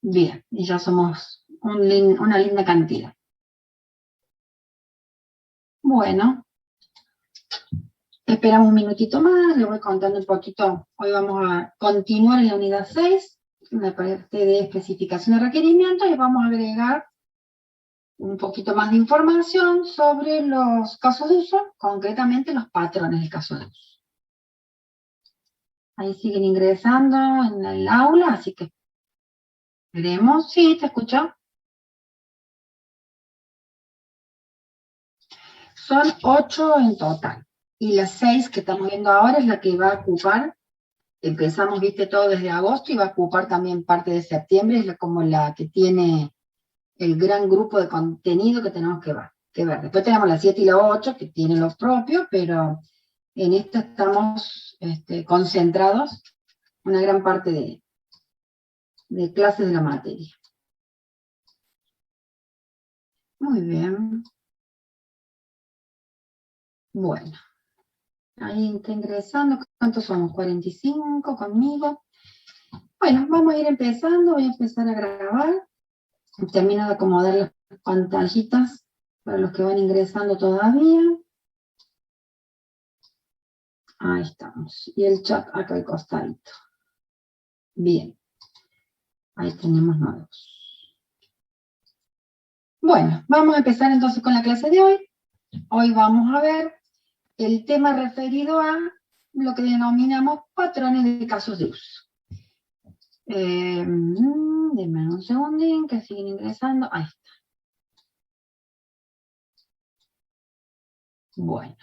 Bien, y ya somos una linda cantidad. Bueno, esperamos un minutito más, le voy contando un poquito. Hoy vamos a continuar en la unidad 6, en la parte de especificación de requerimientos, y vamos a agregar un poquito más de información sobre los casos de uso, concretamente los patrones de caso de uso. Ahí siguen ingresando en el aula, así que veremos. Sí, ¿te escucho? Son 8 en total. Y las 6 que estamos viendo ahora es la que va a ocupar. Empezamos, viste, todo desde agosto y va a ocupar también parte de septiembre. Es como la que tiene el gran grupo de contenido que tenemos que ver. Después tenemos la 7 y la 8 que tienen lo propio, pero en esta estamos concentrados una gran parte de clases de la materia. Muy bien. Bueno, ahí está ingresando. ¿Cuántos somos? 45 conmigo. Bueno, vamos a ir empezando. Voy a empezar a grabar. Termino de acomodar las pantallitas para los que van ingresando todavía. Ahí estamos. Y el chat acá al costadito. Bien. Ahí tenemos nuevos. Bueno, vamos a empezar entonces con la clase de hoy. Hoy vamos a ver el tema referido a lo que denominamos patrones de casos de uso. Denme un segundín que siguen ingresando. Ahí está. Bueno.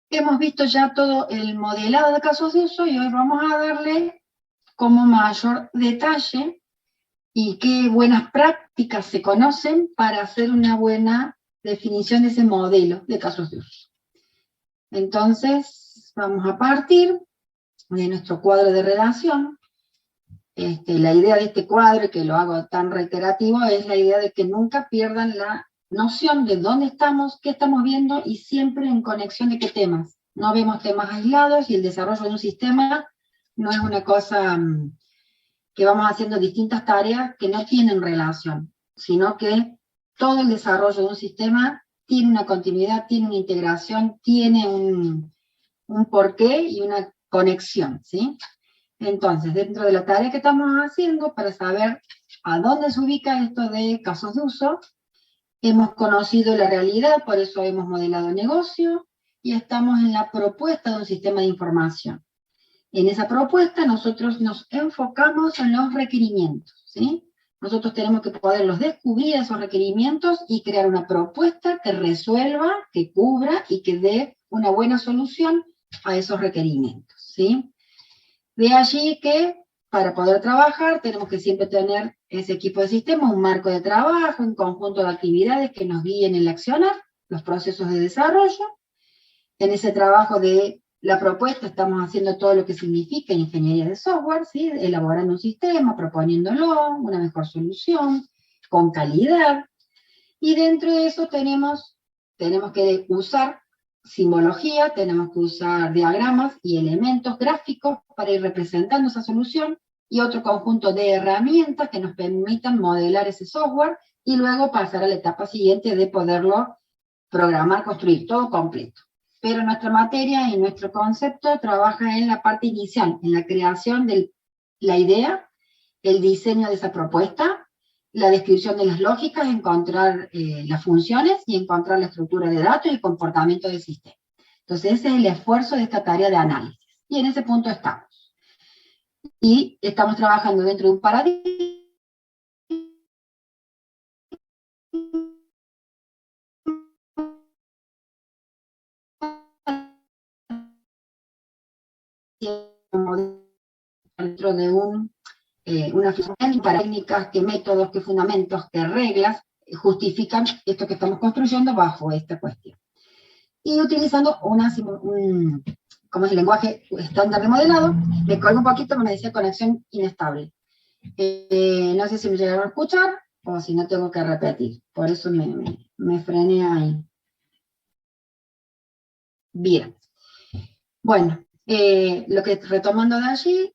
Hemos visto ya todo el modelado de casos de uso y hoy vamos a darle como mayor detalle y qué buenas prácticas se conocen para hacer una buena definición de ese modelo de casos de uso. Entonces, vamos a partir de nuestro cuadro de redacción. La idea de este cuadro, que lo hago tan reiterativo, es la idea de que nunca pierdan la noción de dónde estamos, qué estamos viendo y siempre en conexión de qué temas. No vemos temas aislados y el desarrollo de un sistema no es una cosa que vamos haciendo distintas tareas que no tienen relación, sino que todo el desarrollo de un sistema tiene una continuidad, tiene una integración, tiene un porqué y una conexión, ¿sí? Entonces, dentro de la tarea que estamos haciendo, para saber a dónde se ubica esto de casos de uso, hemos conocido la realidad, por eso hemos modelado el negocio, y estamos en la propuesta de un sistema de información. En esa propuesta nosotros nos enfocamos en los requerimientos, ¿sí? Nosotros tenemos que poderlos descubrir esos requerimientos y crear una propuesta que resuelva, que cubra y que dé una buena solución a esos requerimientos, ¿sí? De allí que para poder trabajar tenemos que siempre tener ese equipo de sistema, un marco de trabajo, un conjunto de actividades que nos guíen en el accionar, los procesos de desarrollo. En ese trabajo de la propuesta estamos haciendo todo lo que significa ingeniería de software, ¿sí? Elaborando un sistema, proponiéndolo, una mejor solución, con calidad. Y dentro de eso tenemos que usar simbología, tenemos que usar diagramas y elementos gráficos para ir representando esa solución y otro conjunto de herramientas que nos permitan modelar ese software y luego pasar a la etapa siguiente de poderlo programar, construir, todo completo. Pero nuestra materia y nuestro concepto trabaja en la parte inicial, en la creación de la idea, el diseño de esa propuesta, la descripción de las lógicas, encontrar las funciones y encontrar la estructura de datos y el comportamiento del sistema. Entonces ese es el esfuerzo de esta tarea de análisis. Y en ese punto estamos. Y estamos trabajando dentro de un paradigma dentro de una para técnicas, qué métodos, qué fundamentos, qué reglas justifican esto que estamos construyendo bajo esta cuestión. Y utilizando como es el lenguaje estándar de modelado, me colgo un poquito, me decía conexión inestable. No sé si me llegaron a escuchar o si no tengo que repetir, por eso me frené ahí. Bien. Bueno, lo que retomando de allí,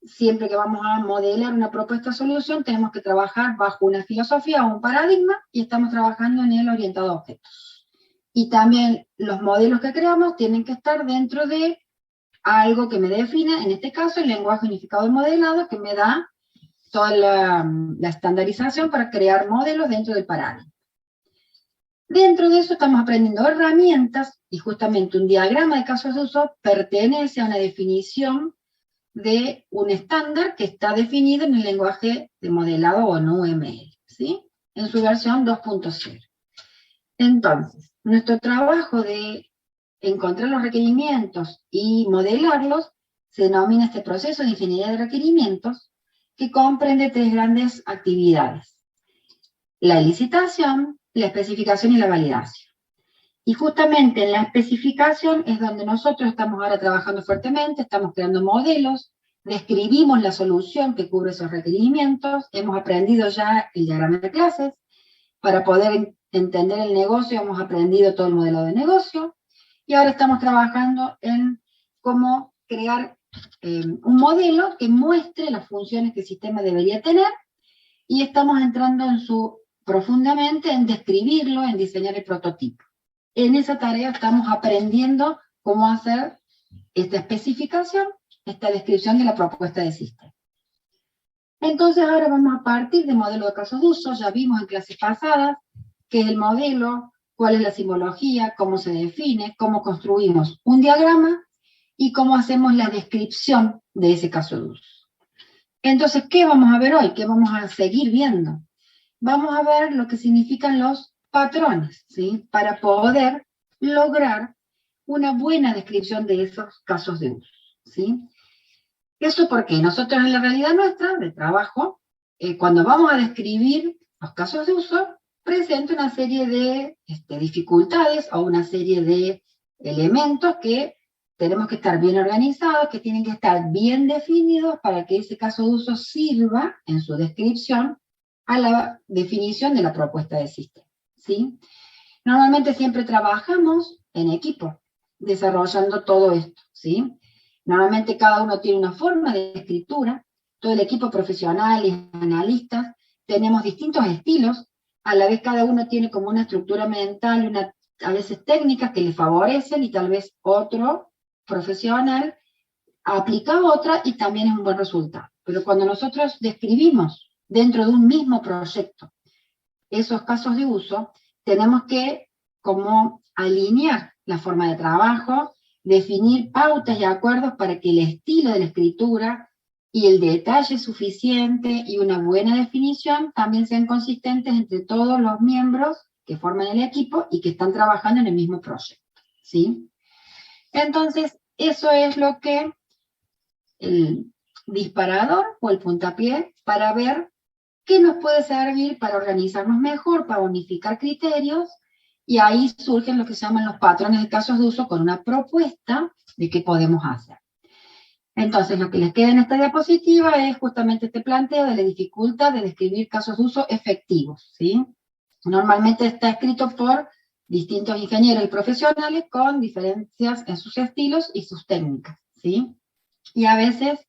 siempre que vamos a modelar una propuesta de solución, tenemos que trabajar bajo una filosofía o un paradigma, y estamos trabajando en el orientado a objetos. Y también los modelos que creamos tienen que estar dentro de algo que me define, en este caso el lenguaje unificado de modelado, que me da toda la estandarización para crear modelos dentro del paradigma. Dentro de eso estamos aprendiendo herramientas, y justamente un diagrama de casos de uso pertenece a una definición de un estándar que está definido en el lenguaje de modelado o en UML, ¿sí? En su versión 2.0. Entonces, nuestro trabajo de encontrar los requerimientos y modelarlos se denomina este proceso de ingeniería de requerimientos, que comprende 3 grandes actividades: la licitación, la especificación y la validación. Y justamente en la especificación es donde nosotros estamos ahora trabajando fuertemente, estamos creando modelos, describimos la solución que cubre esos requerimientos, hemos aprendido ya el diagrama de clases, para poder entender el negocio hemos aprendido todo el modelo de negocio, y ahora estamos trabajando en cómo crear un modelo que muestre las funciones que el sistema debería tener, y estamos entrando profundamente en describirlo, en diseñar el prototipo. En esa tarea estamos aprendiendo cómo hacer esta especificación, esta descripción de la propuesta de sistema. Entonces ahora vamos a partir del modelo de casos de uso. Ya vimos en clases pasadas qué es el modelo, cuál es la simbología, cómo se define, cómo construimos un diagrama y cómo hacemos la descripción de ese caso de uso. Entonces, ¿qué vamos a ver hoy? ¿Qué vamos a seguir viendo? Vamos a ver lo que significan los patrones, ¿sí? Para poder lograr una buena descripción de esos casos de uso, ¿sí? Eso porque nosotros en la realidad nuestra, de trabajo, cuando vamos a describir los casos de uso, presenta una serie de dificultades o una serie de elementos que tenemos que estar bien organizados, que tienen que estar bien definidos para que ese caso de uso sirva en su descripción a la definición de la propuesta de sistema, ¿sí? Normalmente siempre trabajamos en equipo, desarrollando todo esto, ¿sí? Normalmente cada uno tiene una forma de escritura, todo el equipo profesional y analistas tenemos distintos estilos, a la vez cada uno tiene como una estructura mental, a veces técnicas que le favorecen, y tal vez otro profesional aplica otra y también es un buen resultado. Pero cuando nosotros describimos dentro de un mismo proyecto esos casos de uso, tenemos que como alinear la forma de trabajo, definir pautas y acuerdos para que el estilo de la escritura y el detalle suficiente y una buena definición también sean consistentes entre todos los miembros que forman el equipo y que están trabajando en el mismo proyecto, ¿sí? Entonces, eso es lo que el disparador o el puntapié para ver qué nos puede servir para organizarnos mejor, para unificar criterios, y ahí surgen lo que se llaman los patrones de casos de uso con una propuesta de qué podemos hacer. Entonces, lo que les queda en esta diapositiva es justamente este planteo de la dificultad de describir casos de uso efectivos, ¿sí? Normalmente está escrito por distintos ingenieros y profesionales con diferencias en sus estilos y sus técnicas, ¿sí? Y a veces,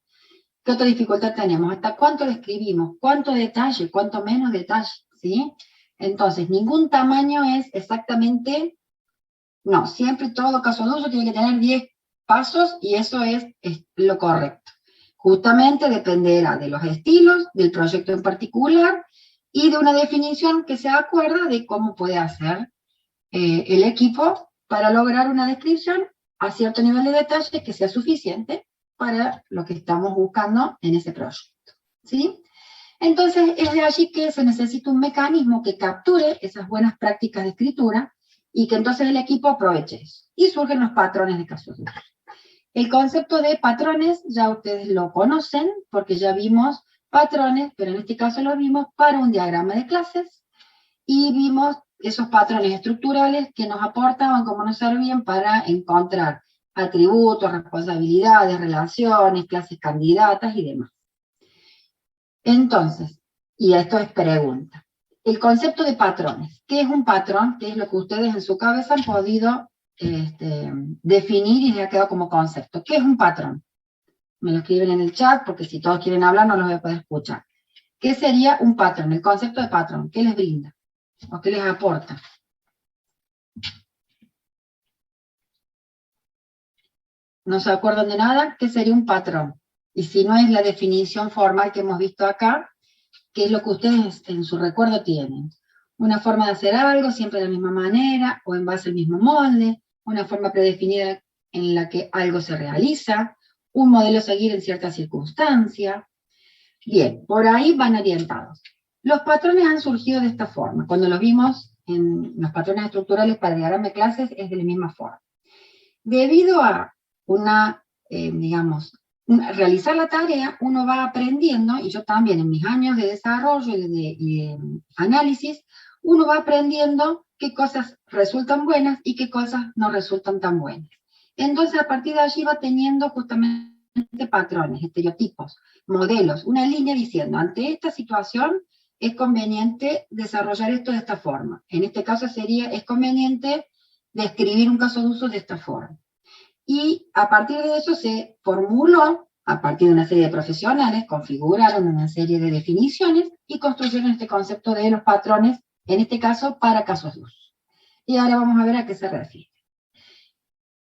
¿qué otra dificultad tenemos? ¿Hasta cuánto describimos? ¿Cuánto detalle? ¿Cuánto menos detalle? ¿Sí? Entonces, ningún tamaño es exactamente, no, siempre todo caso de uso tiene que tener 10 pasos y eso es lo correcto. Justamente dependerá de los estilos, del proyecto en particular y de una definición que se acuerda de cómo puede hacer el equipo para lograr una descripción a cierto nivel de detalle que sea suficiente para lo que estamos buscando en ese proyecto, ¿sí? Entonces, es de allí que se necesita un mecanismo que capture esas buenas prácticas de escritura y que entonces el equipo aproveche eso. Y surgen los patrones de casos de uso. El concepto de patrones ya ustedes lo conocen, porque ya vimos patrones, pero en este caso lo vimos para un diagrama de clases, y vimos esos patrones estructurales que nos aportaban, cómo nos servían para encontrar atributos, responsabilidades, relaciones, clases candidatas y demás. Entonces, y esto es pregunta, el concepto de patrones. ¿Qué es un patrón? ¿Qué es lo que ustedes en su cabeza han podido definir y les ha quedado como concepto? ¿Qué es un patrón? me lo escriben en el chat, porque si todos quieren hablar no los voy a poder escuchar. ¿Qué sería un patrón? El concepto de patrón, ¿qué les brinda? ¿O qué les aporta? ¿No se acuerdan de nada? ¿Qué sería un patrón? Y si no es la definición formal que hemos visto acá, ¿qué es lo que ustedes en su recuerdo tienen? Una forma de hacer algo, siempre de la misma manera, o en base al mismo molde, una forma predefinida en la que algo se realiza, un modelo a seguir en cierta circunstancia. Bien, por ahí van orientados. Los patrones han surgido de esta forma. Cuando los vimos en los patrones estructurales para diagrama de clases, es de la misma forma. Debido a realizar la tarea, uno va aprendiendo, y yo también en mis años de desarrollo y de análisis, uno va aprendiendo qué cosas resultan buenas y qué cosas no resultan tan buenas. Entonces, a partir de allí va teniendo justamente patrones, estereotipos, modelos, una línea diciendo, ante esta situación es conveniente desarrollar esto de esta forma. En este caso es conveniente describir un caso de uso de esta forma. Y a partir de eso se formuló, a partir de una serie de profesionales, configuraron una serie de definiciones y construyeron este concepto de los patrones, en este caso para casos de uso. Y ahora vamos a ver a qué se refiere.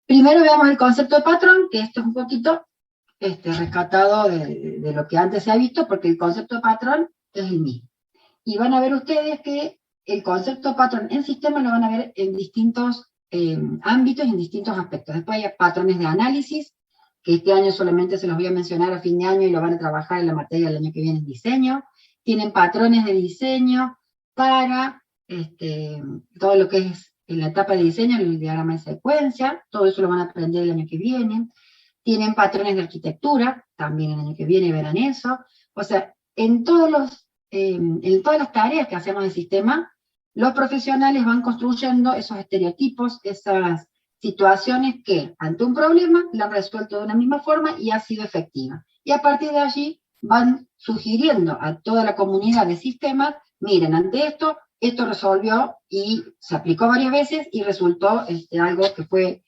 Primero veamos el concepto de patrón, que esto es un poquito rescatado de lo que antes se ha visto, porque el concepto de patrón es el mismo. Y van a ver ustedes que el concepto de patrón en sistema lo van a ver en distintos ámbitos y en distintos aspectos. Después hay patrones de análisis, que este año solamente se los voy a mencionar a fin de año y lo van a trabajar en la materia del año que viene en diseño. Tienen patrones de diseño para todo lo que es en la etapa de diseño, el diagrama de secuencia, todo eso lo van a aprender el año que viene. Tienen patrones de arquitectura, también el año que viene verán eso. O sea, en todas las tareas que hacemos del sistema, los profesionales van construyendo esos estereotipos, esas situaciones que ante un problema la han resuelto de una misma forma y ha sido efectiva. Y a partir de allí van sugiriendo a toda la comunidad de sistemas, miren, ante esto resolvió y se aplicó varias veces y resultó algo que fue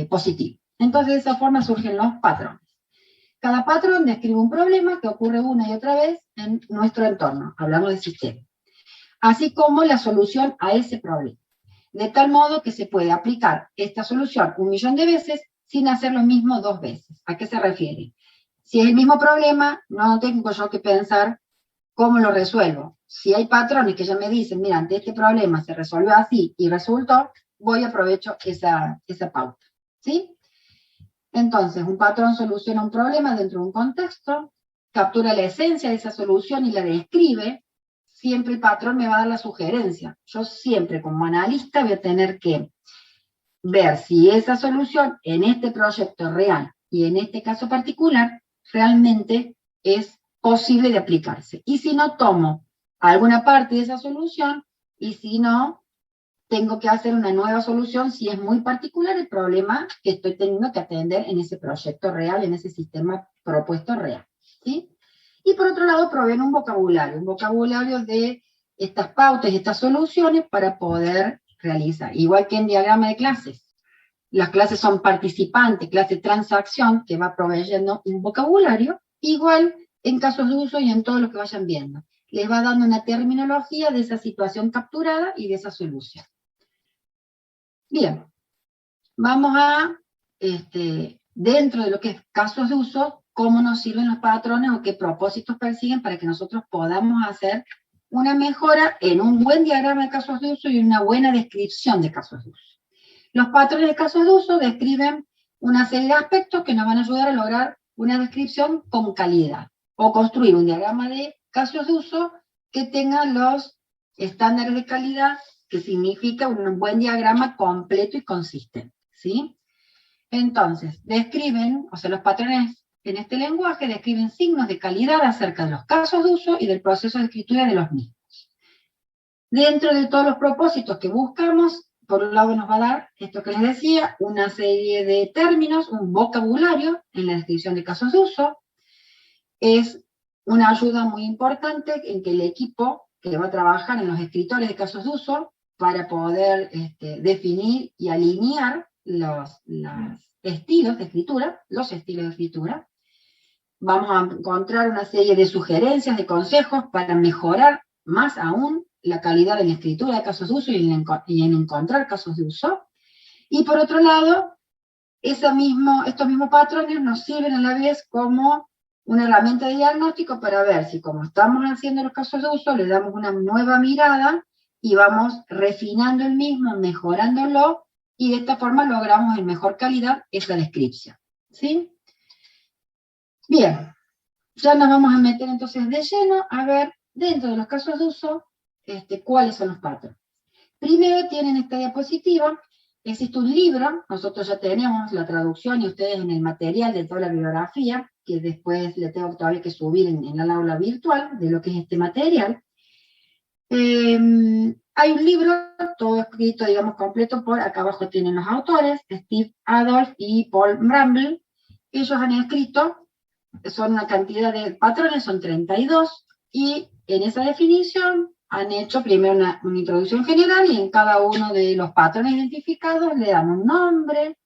positivo. Entonces de esa forma surgen los patrones. Cada patrón describe un problema que ocurre una y otra vez en nuestro entorno, hablamos de sistema, así como la solución a ese problema, de tal modo que se puede aplicar esta solución 1.000.000 de veces sin hacer lo mismo 2 veces. ¿A qué se refiere? Si es el mismo problema, no tengo yo que pensar cómo lo resuelvo. Si hay patrones que ya me dicen, mira, ante este problema se resolvió así y resultó, voy y aprovecho esa pauta, ¿sí? Entonces, un patrón soluciona un problema dentro de un contexto, captura la esencia de esa solución y la describe. Siempre el patrón me va a dar la sugerencia. Yo siempre, como analista, voy a tener que ver si esa solución en este proyecto real y en este caso particular realmente es posible de aplicarse. Y si no, tomo alguna parte de esa solución, y si no, tengo que hacer una nueva solución si es muy particular el problema que estoy teniendo que atender en ese proyecto real, en ese sistema propuesto real, ¿sí? Y por otro lado, proveen un vocabulario de estas pautas y estas soluciones para poder realizar. Igual que en diagrama de clases. Las clases son participantes, clase transacción, que va proveyendo un vocabulario, igual en casos de uso y en todo lo que vayan viendo. Les va dando una terminología de esa situación capturada y de esa solución. Bien, vamos a, dentro de lo que es casos de uso, cómo nos sirven los patrones o qué propósitos persiguen para que nosotros podamos hacer una mejora en un buen diagrama de casos de uso y una buena descripción de casos de uso. Los patrones de casos de uso describen una serie de aspectos que nos van a ayudar a lograr una descripción con calidad, o construir un diagrama de casos de uso que tenga los estándares de calidad, que significa un buen diagrama completo y consistente, ¿sí? Entonces, los patrones en este lenguaje describen signos de calidad acerca de los casos de uso y del proceso de escritura de los mismos. Dentro de todos los propósitos que buscamos, por un lado nos va a dar, esto que les decía, una serie de términos, un vocabulario en la descripción de casos de uso. Es una ayuda muy importante en que el equipo que va a trabajar en los escritores de casos de uso, para poder definir y alinear los estilos de escritura, vamos a encontrar una serie de sugerencias, de consejos para mejorar más aún la calidad en la escritura de casos de uso y en encontrar casos de uso. Y por otro lado, estos mismos patrones nos sirven a la vez como una herramienta de diagnóstico para ver si, como estamos haciendo los casos de uso, le damos una nueva mirada y vamos refinando el mismo, mejorándolo, y de esta forma logramos en mejor calidad esa descripción. ¿Sí? Bien, ya nos vamos a meter entonces de lleno a ver, dentro de los casos de uso, cuáles son los patrones. Primero tienen esta diapositiva, existe un libro, nosotros ya tenemos la traducción y ustedes en el material de toda la bibliografía, que después le tengo todavía que subir en el aula virtual de lo que es este material. Hay un libro, todo escrito, digamos, completo por, acá abajo tienen los autores, Steve Adolph y Paul Bramble. Ellos han escrito, son una cantidad de patrones, son 32, y en esa definición han hecho primero una introducción general, y en cada uno de los patrones identificados le dan un nombre,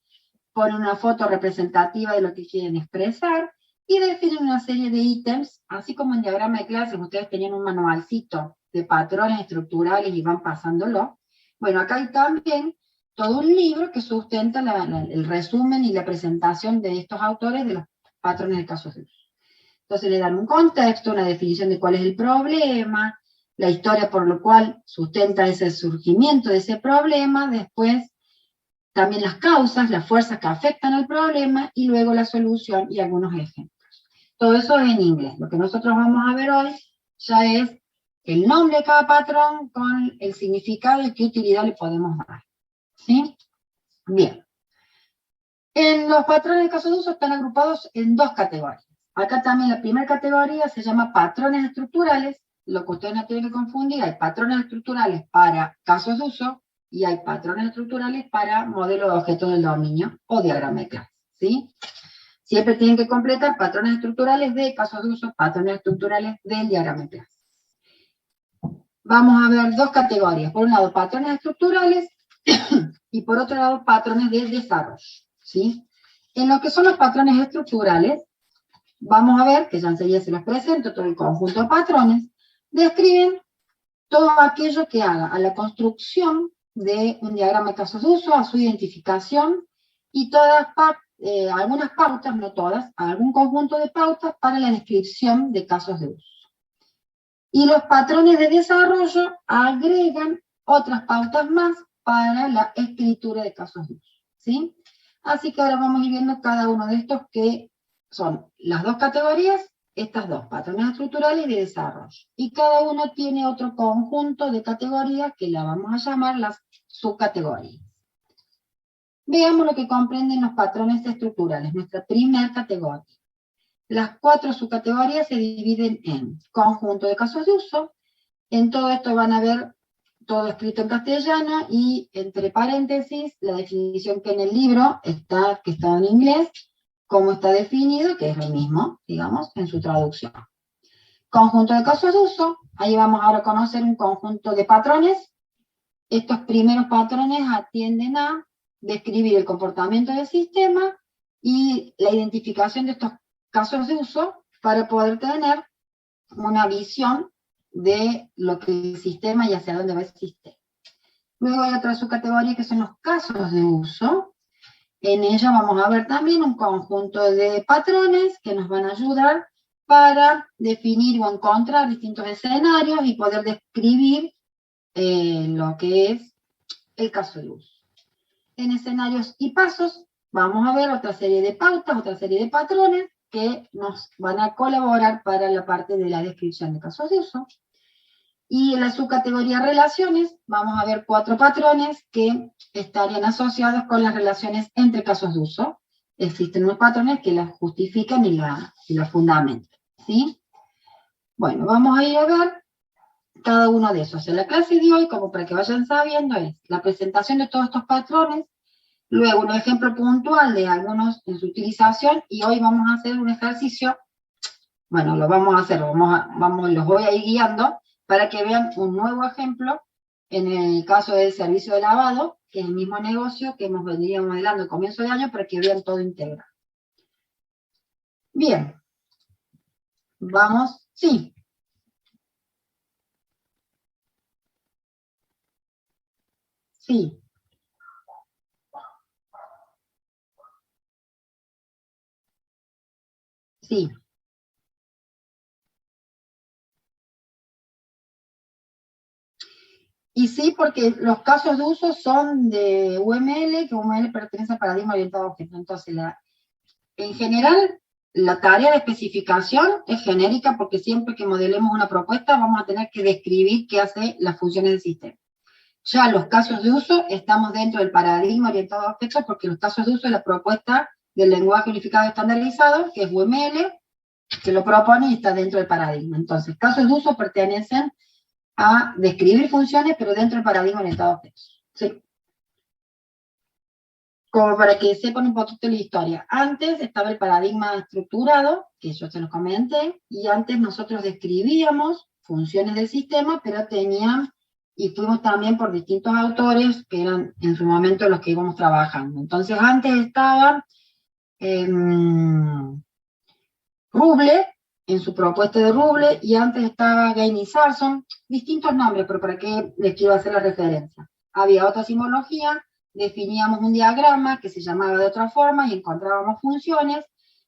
ponen una foto representativa de lo que quieren expresar, y definen una serie de ítems, así como en diagrama de clases ustedes tenían un manualcito de patrones estructurales y van pasándolo. Bueno, acá hay también todo un libro que sustenta el resumen y la presentación de estos autores de los patrones de casos de uso. Entonces le dan un contexto, una definición de cuál es el problema, la historia por lo cual sustenta ese surgimiento de ese problema, después también las causas, las fuerzas que afectan al problema, y luego la solución y algunos ejemplos. Todo eso es en inglés. Lo que nosotros vamos a ver hoy ya es el nombre de cada patrón con el significado y qué utilidad le podemos dar. ¿Sí? Bien. En los patrones de caso de uso están agrupados en dos categorías. Acá también la primera categoría se llama patrones estructurales. Lo que ustedes no tienen que confundir, hay patrones estructurales para casos de uso y hay patrones estructurales para modelos de objetos del dominio o diagrama de clase. ¿Sí? Siempre tienen que completar patrones estructurales de casos de uso, patrones estructurales del diagrama de clase. Vamos a ver dos categorías. Por un lado, patrones estructurales y por otro lado, patrones de desarrollo. ¿Sí? En lo que son los patrones estructurales, vamos a ver, que ya enseguida se los presento, todo el conjunto de patrones, describen todo aquello que haga a la construcción de un diagrama de casos de uso, a su identificación, y algunas pautas, no todas, algún conjunto de pautas para la descripción de casos de uso. Y los patrones de desarrollo agregan otras pautas más para la escritura de casos de uso. ¿Sí? Así que ahora vamos a ir viendo cada uno de estos, que son las dos categorías, estas dos, patrones estructurales y de desarrollo. Y cada uno tiene otro conjunto de categorías que la vamos a llamar las subcategorías. Veamos lo que comprenden los patrones estructurales, nuestra primera categoría. Las 4 subcategorías se dividen en conjunto de casos de uso. En todo esto van a ver todo escrito en castellano y entre paréntesis la definición que en el libro está, que está en inglés, cómo está definido, que es lo mismo, digamos, en su traducción. Conjunto de casos de uso, ahí vamos ahora a conocer un conjunto de patrones. Estos primeros patrones atienden a describir el comportamiento del sistema y la identificación de estos casos de uso para poder tener una visión de lo que el sistema y hacia dónde va el sistema. Luego hay otra subcategoría que son los casos de uso. En ella vamos a ver también un conjunto de patrones que nos van a ayudar para definir o encontrar distintos escenarios y poder describir lo que es el caso de uso. En escenarios y pasos vamos a ver otra serie de pautas, otra serie de patrones que nos van a colaborar para la parte de la descripción de casos de uso. Y en la subcategoría relaciones vamos a ver 4 patrones que estarían asociados con las relaciones entre casos de uso. Existen unos patrones que las justifican y las fundamentan. ¿Sí? Bueno, vamos a ir a ver cada uno de esos. En la clase de hoy, como para que vayan sabiendo, es la presentación de todos estos patrones, luego un ejemplo puntual de algunos en su utilización, y hoy vamos a hacer un ejercicio. Bueno, lo vamos a hacer, los voy a ir guiando para que vean un nuevo ejemplo en el caso del servicio de lavado, que es el mismo negocio que hemos venido modelando al comienzo de año, para que vean todo integrado. Bien, Vamos, sí. Sí. Sí. Y sí, porque los casos de uso son de UML, que UML pertenece al paradigma orientado a objetos. Entonces, en general, la tarea de especificación es genérica porque siempre que modelemos una propuesta vamos a tener que describir qué hace las funciones del sistema. Ya los casos de uso estamos dentro del paradigma orientado a objetos porque los casos de uso es la propuesta del lenguaje unificado estandarizado, que es UML, que lo propone y está dentro del paradigma. Entonces, casos de uso pertenecen a describir funciones, pero dentro del paradigma orientado a objetos. ¿Sí? Como para que sepan un poquito la historia. Antes estaba el paradigma estructurado, que yo se los comenté, y antes nosotros describíamos funciones del sistema, pero tenían, y fuimos también por distintos autores, que eran en su momento los que íbamos trabajando. Entonces antes estaba Ruble, en su propuesta de Ruble, y antes estaba Gaines y Sarson, distintos nombres, pero para qué les quiero hacer la referencia. Había otra simbología, definíamos un diagrama que se llamaba de otra forma y encontrábamos funciones,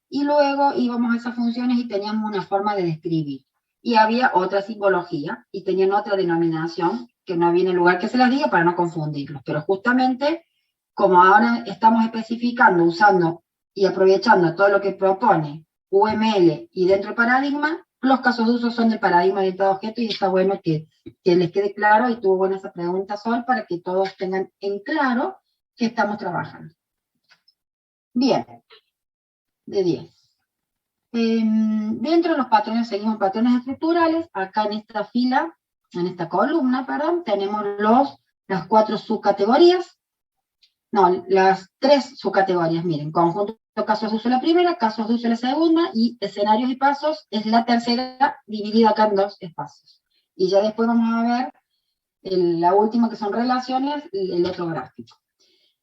y luego íbamos a esas funciones y teníamos una forma de describir. Y había otra simbología, y tenían otra denominación, que no viene en lugar que se las diga para no confundirlos, pero justamente, como ahora estamos especificando, usando y aprovechando todo lo que propone UML y dentro del paradigma, los casos de uso son del paradigma orientado a objetos y está bueno que les quede claro, y tuvo buena esa pregunta, Sol, para que todos tengan en claro que estamos trabajando. Bien, de 10. Dentro de los patrones, seguimos patrones estructurales, acá en esta fila, en esta columna, perdón, tenemos las 4 subcategorías, no, las 3 subcategorías, miren, conjunto casos de uso la primera, casos de uso la segunda, y escenarios y pasos es la tercera, dividida acá en 2 espacios. Y ya después vamos a ver la última, que son relaciones, el otro gráfico.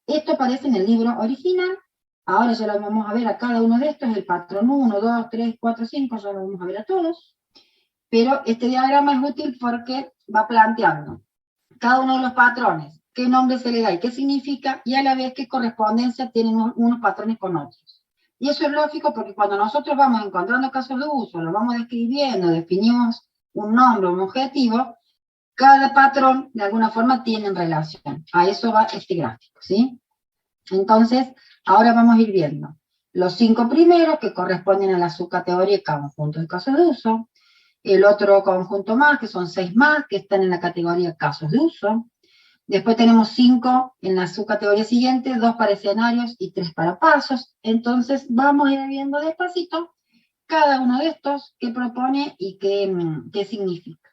Esto aparece en el libro original, ahora ya lo vamos a ver a cada uno de estos, el patrón 1, 2, 3, 4, 5, ya lo vamos a ver a todos, pero este diagrama es útil porque va planteando cada uno de los patrones, qué nombre se le da y qué significa, y a la vez qué correspondencia tienen unos patrones con otros. Y eso es lógico porque cuando nosotros vamos encontrando casos de uso, lo vamos describiendo, definimos un nombre, un objetivo, cada patrón de alguna forma tiene relación. A eso va este gráfico, ¿sí? Entonces, ahora vamos a ir viendo los 5 primeros que corresponden a la subcategoría conjunto de casos de uso, el otro conjunto más, que son 6 más, que están en la categoría casos de uso. Después tenemos 5 en la subcategoría siguiente, 2 para escenarios y 3 para pasos. Entonces vamos a ir viendo despacito cada uno de estos, qué propone y qué significa.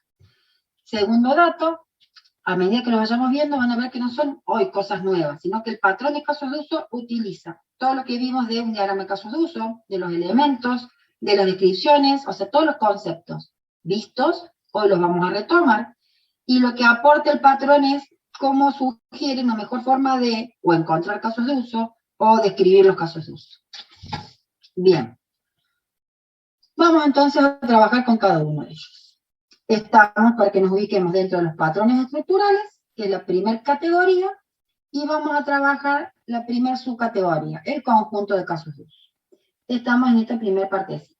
Segundo dato, a medida que lo vayamos viendo van a ver que no son hoy cosas nuevas, sino que el patrón de casos de uso utiliza todo lo que vimos de un diagrama de casos de uso, de los elementos, de las descripciones, o sea, todos los conceptos vistos, hoy los vamos a retomar, y lo que aporta el patrón es cómo sugiere una mejor forma de o encontrar casos de uso o describir los casos de uso. Bien. Vamos entonces a trabajar con cada uno de ellos. Estamos para que nos ubiquemos dentro de los patrones estructurales, que es la primera categoría, y vamos a trabajar la primera subcategoría, el conjunto de casos de uso. Estamos en esta primera partecita.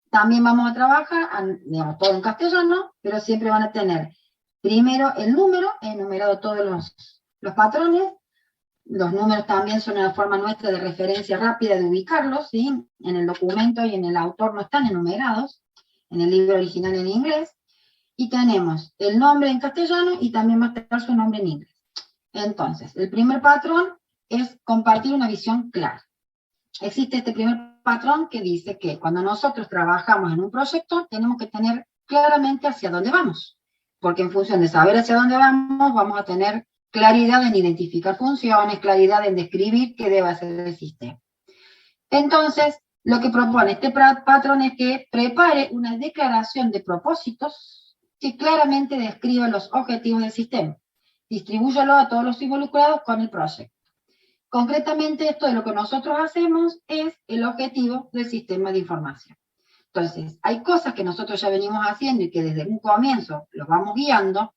También vamos a trabajar, digamos, todo en castellano, pero siempre van a tener primero el número, enumerado todos los patrones. Los números también son una forma nuestra de referencia rápida de ubicarlos, ¿sí? En el documento y en el autor no están enumerados, en el libro original en inglés. Y tenemos el nombre en castellano y también va a estar su nombre en inglés. Entonces, el primer patrón es compartir una visión clara. Existe este primer patrón que dice que cuando nosotros trabajamos en un proyecto tenemos que tener claramente hacia dónde vamos, porque en función de saber hacia dónde vamos, vamos a tener claridad en identificar funciones, claridad en describir qué debe hacer el sistema. Entonces, lo que propone este patrón es que prepare una declaración de propósitos que claramente describa los objetivos del sistema. Distribúyalo a todos los involucrados con el proyecto. Concretamente, esto de lo que nosotros hacemos es el objetivo del sistema de información. Entonces, hay cosas que nosotros ya venimos haciendo y que desde un comienzo los vamos guiando.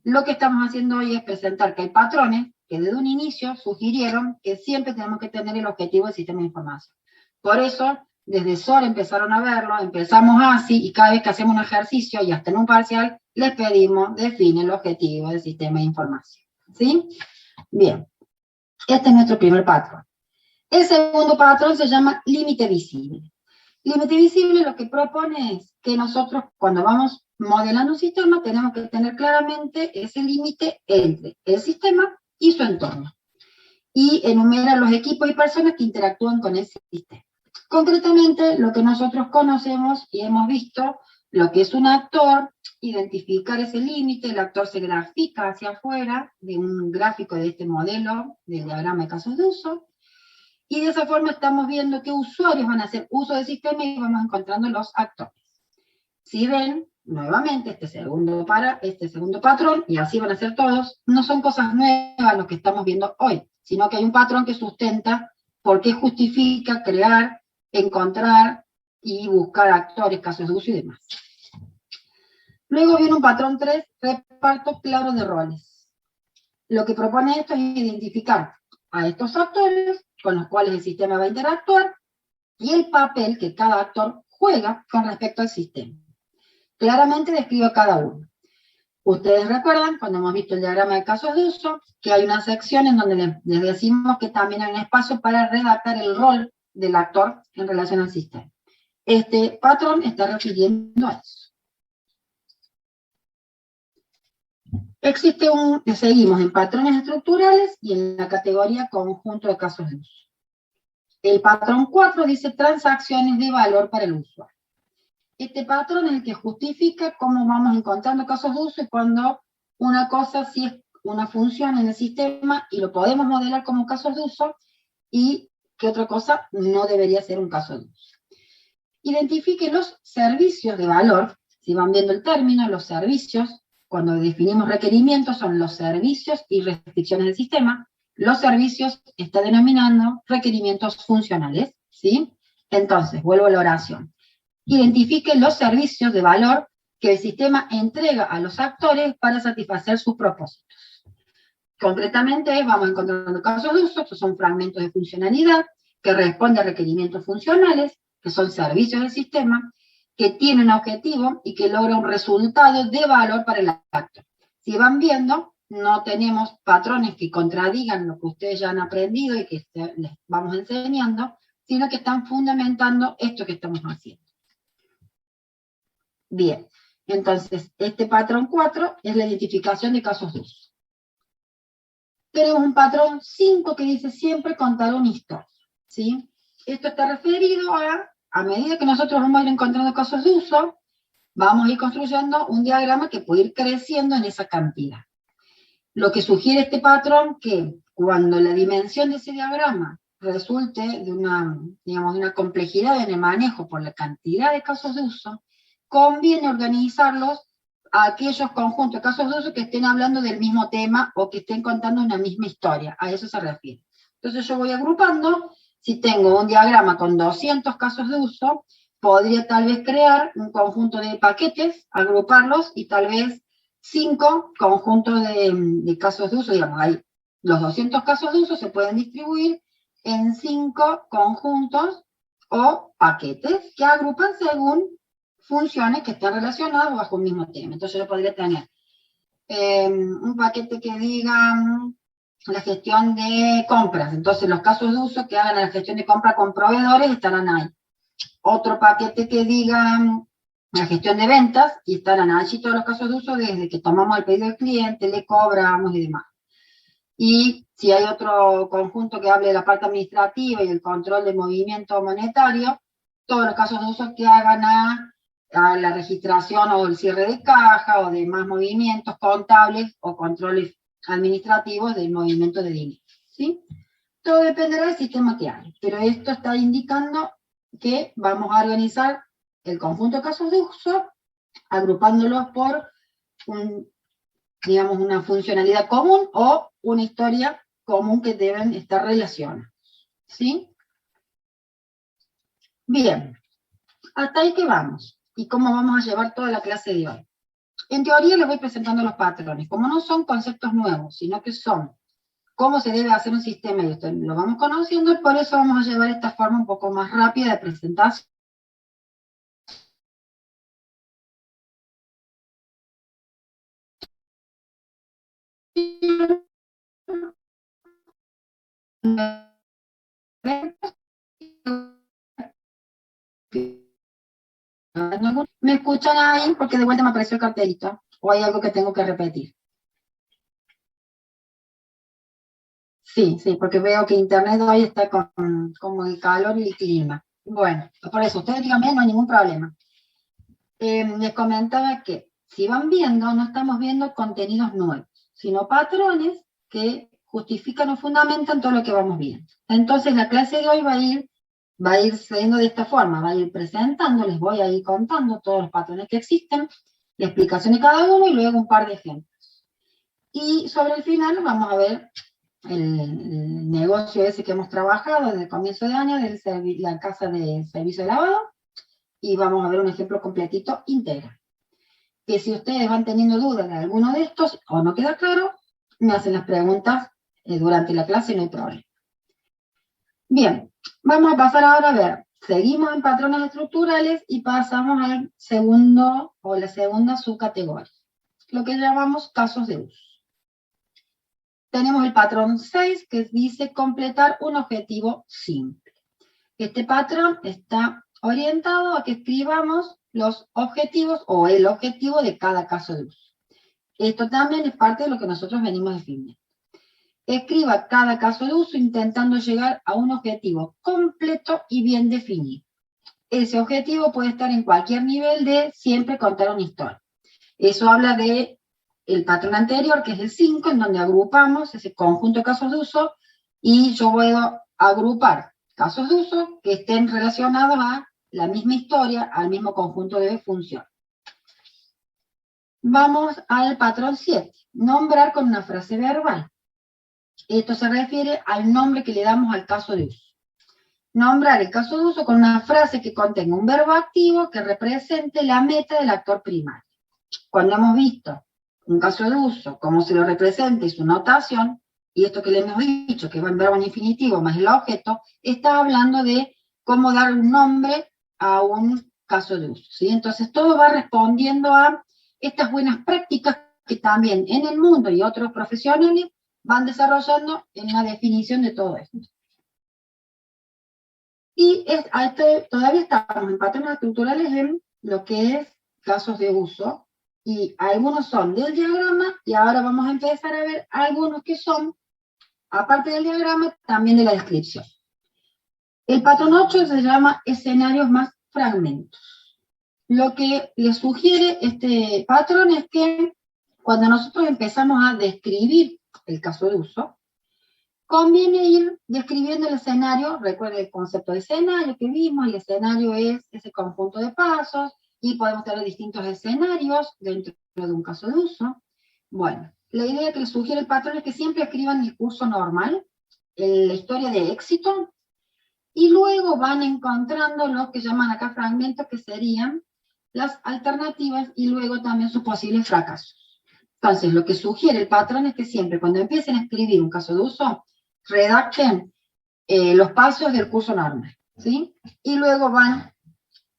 Lo que estamos haciendo hoy es presentar que hay patrones que desde un inicio sugirieron que siempre tenemos que tener el objetivo del sistema de información. Por eso, desde SOR empezaron a verlo, empezamos así, y cada vez que hacemos un ejercicio y hasta en un parcial, les pedimos, define el objetivo del sistema de información. ¿Sí? Bien, este es nuestro primer patrón. El segundo patrón se llama límite visible. Límite visible lo que propone es que nosotros, cuando vamos modelando un sistema, tenemos que tener claramente ese límite entre el sistema y su entorno. Y enumera los equipos y personas que interactúan con ese sistema. Concretamente, lo que nosotros conocemos y hemos visto, lo que es un actor, identificar ese límite, el actor se grafica hacia afuera de un gráfico de este modelo, del diagrama de casos de uso, y de esa forma estamos viendo qué usuarios van a hacer uso del sistema y vamos encontrando los actores. Si ven, nuevamente, este segundo patrón, y así van a ser todos, no son cosas nuevas lo que estamos viendo hoy, sino que hay un patrón que sustenta por qué justifica crear, encontrar y buscar actores, casos de uso y demás. Luego viene un patrón 3, reparto claro de roles. Lo que propone esto es identificar a estos actores con los cuales el sistema va a interactuar y el papel que cada actor juega con respecto al sistema. Claramente describo cada uno. Ustedes recuerdan, cuando hemos visto el diagrama de casos de uso, que hay una sección en donde les decimos que también hay un espacio para redactar el rol del actor en relación al sistema. Este patrón está refiriendo a eso. Seguimos en patrones estructurales y en la categoría conjunto de casos de uso. El patrón 4 dice transacciones de valor para el usuario. Este patrón es el que justifica cómo vamos encontrando casos de uso y cuando una cosa sí es una función en el sistema y lo podemos modelar como casos de uso y que otra cosa no debería ser un caso de uso. Identifique los servicios de valor, si van viendo el término, los servicios, cuando definimos requerimientos son los servicios y restricciones del sistema, los servicios está denominando requerimientos funcionales, ¿sí? Entonces, vuelvo a la oración. Identifique los servicios de valor que el sistema entrega a los actores para satisfacer sus propósitos. Concretamente, vamos encontrando casos de uso, estos son fragmentos de funcionalidad que responden a requerimientos funcionales, que son servicios del sistema, que tienen un objetivo y que logra un resultado de valor para el actor. Si van viendo, no tenemos patrones que contradigan lo que ustedes ya han aprendido y que les vamos enseñando, sino que están fundamentando esto que estamos haciendo. Bien, entonces, este patrón 4 es la identificación de casos de uso. Tenemos un patrón 5 que dice siempre contar una historia, ¿sí? Esto está referido a medida que nosotros vamos a ir encontrando casos de uso, vamos a ir construyendo un diagrama que puede ir creciendo en esa cantidad. Lo que sugiere este patrón que cuando la dimensión de ese diagrama resulte de una, digamos, de una complejidad en el manejo por la cantidad de casos de uso, conviene organizarlos a aquellos conjuntos de casos de uso que estén hablando del mismo tema o que estén contando una misma historia, a eso se refiere. Entonces yo voy agrupando, si tengo un diagrama con 200 casos de uso, podría tal vez crear un conjunto de paquetes, agruparlos y tal vez 5 conjuntos de casos de uso, digamos, ahí los 200 casos de uso se pueden distribuir en 5 conjuntos o paquetes que agrupan según funciones que están relacionadas bajo un mismo tema. Entonces yo podría tener un paquete que diga la gestión de compras, entonces los casos de uso que hagan la gestión de compra con proveedores estarán ahí. Otro paquete que diga la gestión de ventas, y estarán allí todos los casos de uso desde que tomamos el pedido del cliente, le cobramos y demás. Y si hay otro conjunto que hable de la parte administrativa y el control de movimiento monetario, todos los casos de uso que hagan a la registración o el cierre de caja o demás movimientos contables o controles administrativos del movimiento de dinero, ¿sí? Todo dependerá del sistema que hay, pero esto está indicando que vamos a organizar el conjunto de casos de uso, agrupándolos por digamos, una funcionalidad común o una historia común que deben estar relacionados, ¿sí? Bien, Hasta ahí que vamos. ¿Y cómo vamos a llevar toda la clase de hoy? En teoría les voy presentando los patrones. Como no son conceptos nuevos, sino que son cómo se debe hacer un sistema y esto lo vamos conociendo, por eso vamos a llevar esta forma un poco más rápida de presentación. ¿Me escuchan ahí? Porque de vuelta me apareció el cartelito. ¿O hay algo que tengo que repetir? Sí, sí, porque veo que internet hoy está con como el calor y el clima. Bueno, por eso, ustedes díganme, no hay ningún problema. Les comentaba que si van viendo, no estamos viendo contenidos nuevos, sino patrones que justifican o fundamentan todo lo que vamos viendo. Entonces la clase de hoy va a ir siendo de esta forma, va a ir presentando, les voy a ir contando todos los patrones que existen, la explicación de cada uno y luego un par de ejemplos. Y sobre el final vamos a ver el negocio ese que hemos trabajado desde el comienzo de año, de la casa de servicio de lavado, y vamos a ver un ejemplo completito integral. Que si ustedes van teniendo dudas de alguno de estos o no queda claro, me hacen las preguntas durante la clase y no hay problema. Bien, vamos a pasar ahora a ver, seguimos en patrones estructurales y pasamos al segundo o la segunda subcategoría, lo que llamamos casos de uso. Tenemos el patrón 6 que dice completar un objetivo simple. Este patrón está orientado a que escribamos los objetivos o el objetivo de cada caso de uso. Esto también es parte de lo que nosotros venimos definiendo. Escriba cada caso de uso intentando llegar a un objetivo completo y bien definido. Ese objetivo puede estar en cualquier nivel de siempre contar una historia. Eso habla de el patrón anterior, que es el 5, en donde agrupamos ese conjunto de casos de uso y yo puedo agrupar casos de uso que estén relacionados a la misma historia, al mismo conjunto de funciones. Vamos al patrón 7, nombrar con una frase verbal. Esto se refiere al nombre que le damos al caso de uso. Nombrar el caso de uso con una frase que contenga un verbo activo que represente la meta del actor primario. Cuando hemos visto un caso de uso, cómo se lo representa y su notación, y esto que le hemos dicho, que va en verbo en infinitivo más el objeto, está hablando de cómo dar un nombre a un caso de uso, ¿sí? Entonces todo va respondiendo a estas buenas prácticas que también en el mundo y otros profesionales van desarrollando en la definición de todo esto. Y todavía estamos en patrones estructurales en lo que es casos de uso, y algunos son del diagrama, y ahora vamos a empezar a ver algunos que son, aparte del diagrama, también de la descripción. El patrón 8 se llama escenarios más fragmentos. Lo que les sugiere este patrón es que cuando nosotros empezamos a describir el caso de uso, conviene ir describiendo el escenario. Recuerden el concepto de escenario que vimos. El escenario es ese conjunto de pasos y podemos tener distintos escenarios dentro de un caso de uso. Bueno, la idea que les sugiere el patrón es que siempre escriban el curso normal, la historia de éxito, y luego van encontrando lo que llaman acá fragmentos, que serían las alternativas y luego también sus posibles fracasos. Entonces, lo que sugiere el patrón es que siempre cuando empiecen a escribir un caso de uso, redacten los pasos del curso normal, ¿sí? Y luego van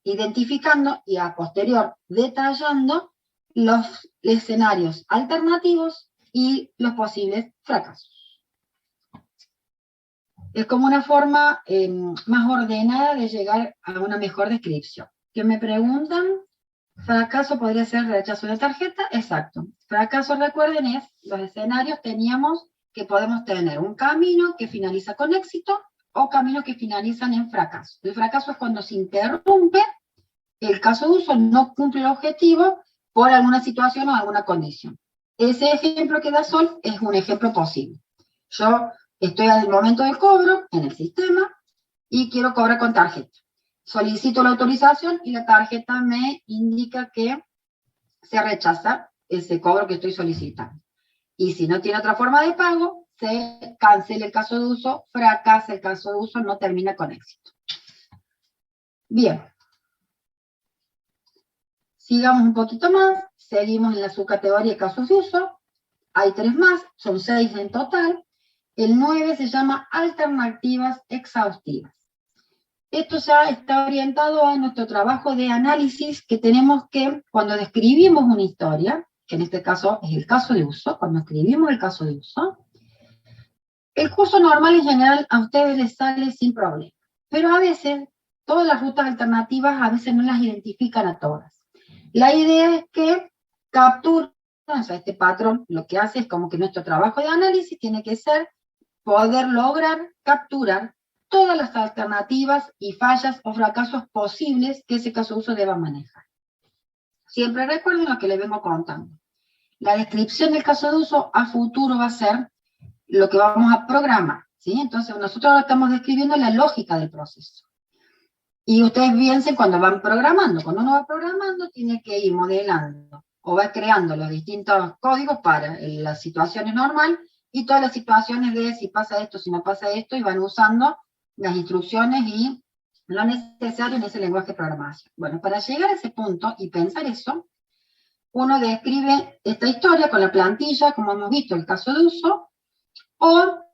identificando y a posterior detallando los escenarios alternativos y los posibles fracasos. Es como una forma más ordenada de llegar a una mejor descripción. ¿Qué me preguntan? ¿Fracaso podría ser rechazo de tarjeta? Exacto. Fracaso, recuerden, es los escenarios teníamos que podemos tener un camino que finaliza con éxito o caminos que finalizan en fracaso. El fracaso es cuando se interrumpe el caso de uso, no cumple el objetivo por alguna situación o alguna condición. Ese ejemplo que da Sol es un ejemplo posible. Yo estoy al momento del cobro en el sistema y quiero cobrar con tarjeta. Solicito la autorización y la tarjeta me indica que se rechaza ese cobro que estoy solicitando. Y si no tiene otra forma de pago, se cancela el caso de uso, fracasa el caso de uso, no termina con éxito. Bien. Sigamos un poquito más, seguimos en la subcategoría de casos de uso, hay 3 más, son 6 en total. El 9 se llama alternativas exhaustivas. Esto ya está orientado a nuestro trabajo de análisis que tenemos que, cuando describimos una historia, que en este caso es el caso de uso, cuando escribimos el caso de uso, el curso normal en general a ustedes les sale sin problema, pero a veces todas las rutas alternativas a veces no las identifican a todas. La idea es que capturen, o sea, este patrón lo que hace es como que nuestro trabajo de análisis tiene que ser poder lograr capturar todas las alternativas y fallas o fracasos posibles que ese caso de uso deba manejar. Siempre recuerden lo que les vengo contando. La descripción del caso de uso a futuro va a ser lo que vamos a programar, ¿sí? Entonces nosotros ahora estamos describiendo la lógica del proceso. Y ustedes piensen cuando van programando. Cuando uno va programando tiene que ir modelando o va creando los distintos códigos para las situaciones normales y todas las situaciones de si pasa esto, si no pasa esto, y van usando las instrucciones y lo necesario en ese lenguaje de programación. Bueno, para llegar a ese punto y pensar eso, uno describe esta historia con la plantilla, como hemos visto, el caso de uso, o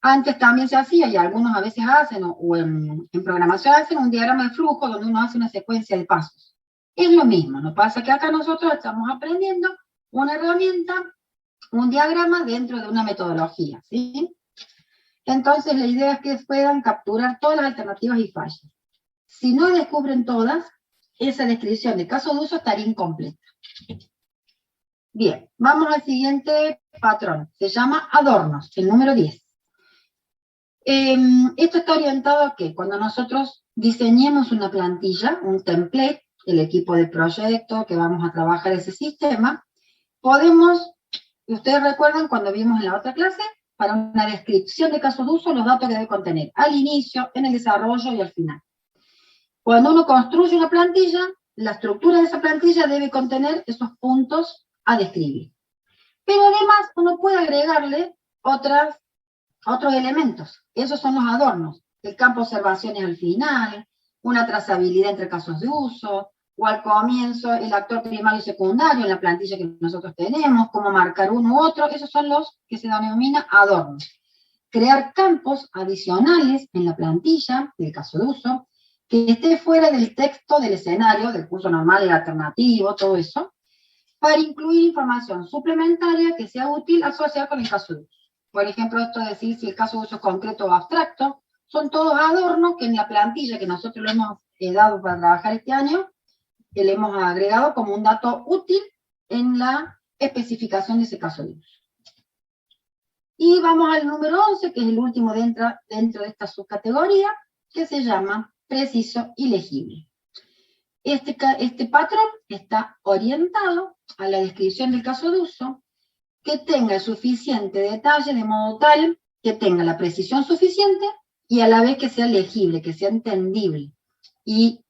antes también se hacía, y algunos a veces hacen, o en programación hacen un diagrama de flujo donde uno hace una secuencia de pasos. Es lo mismo, no pasa que acá nosotros estamos aprendiendo una herramienta, un diagrama dentro de una metodología, ¿sí? Entonces la idea es que puedan capturar todas las alternativas y fallas. Si no descubren todas, esa descripción de caso de uso estaría incompleta. Bien, vamos al siguiente patrón, se llama adornos, el número 10. Esto está orientado a que cuando nosotros diseñemos una plantilla, un template, el equipo de proyecto que vamos a trabajar ese sistema, podemos, ustedes recuerdan cuando vimos en la otra clase, para una descripción de caso de uso, los datos que debe contener al inicio, en el desarrollo y al final. Cuando uno construye una plantilla, la estructura de esa plantilla debe contener esos puntos a describir. Pero además uno puede agregarle otros elementos. Esos son los adornos. El campo observaciones al final, una trazabilidad entre casos de uso, o al comienzo el actor primario y secundario en la plantilla que nosotros tenemos, cómo marcar uno u otro. Esos son los que se denominan adornos. Crear campos adicionales en la plantilla del caso de uso, que esté fuera del texto del escenario, del curso normal, el alternativo, todo eso, para incluir información suplementaria que sea útil asociada con el caso de uso. Por ejemplo, esto de decir si el caso de uso es concreto o abstracto, son todos adornos que en la plantilla que nosotros le hemos dado para trabajar este año, le hemos agregado como un dato útil en la especificación de ese caso de uso. Y vamos al número 11, que es el último dentro de esta subcategoría, que se llama preciso y legible. Este patrón está orientado a la descripción del caso de uso, que tenga suficiente detalle de modo tal que tenga la precisión suficiente y a la vez que sea legible, que sea entendible. Y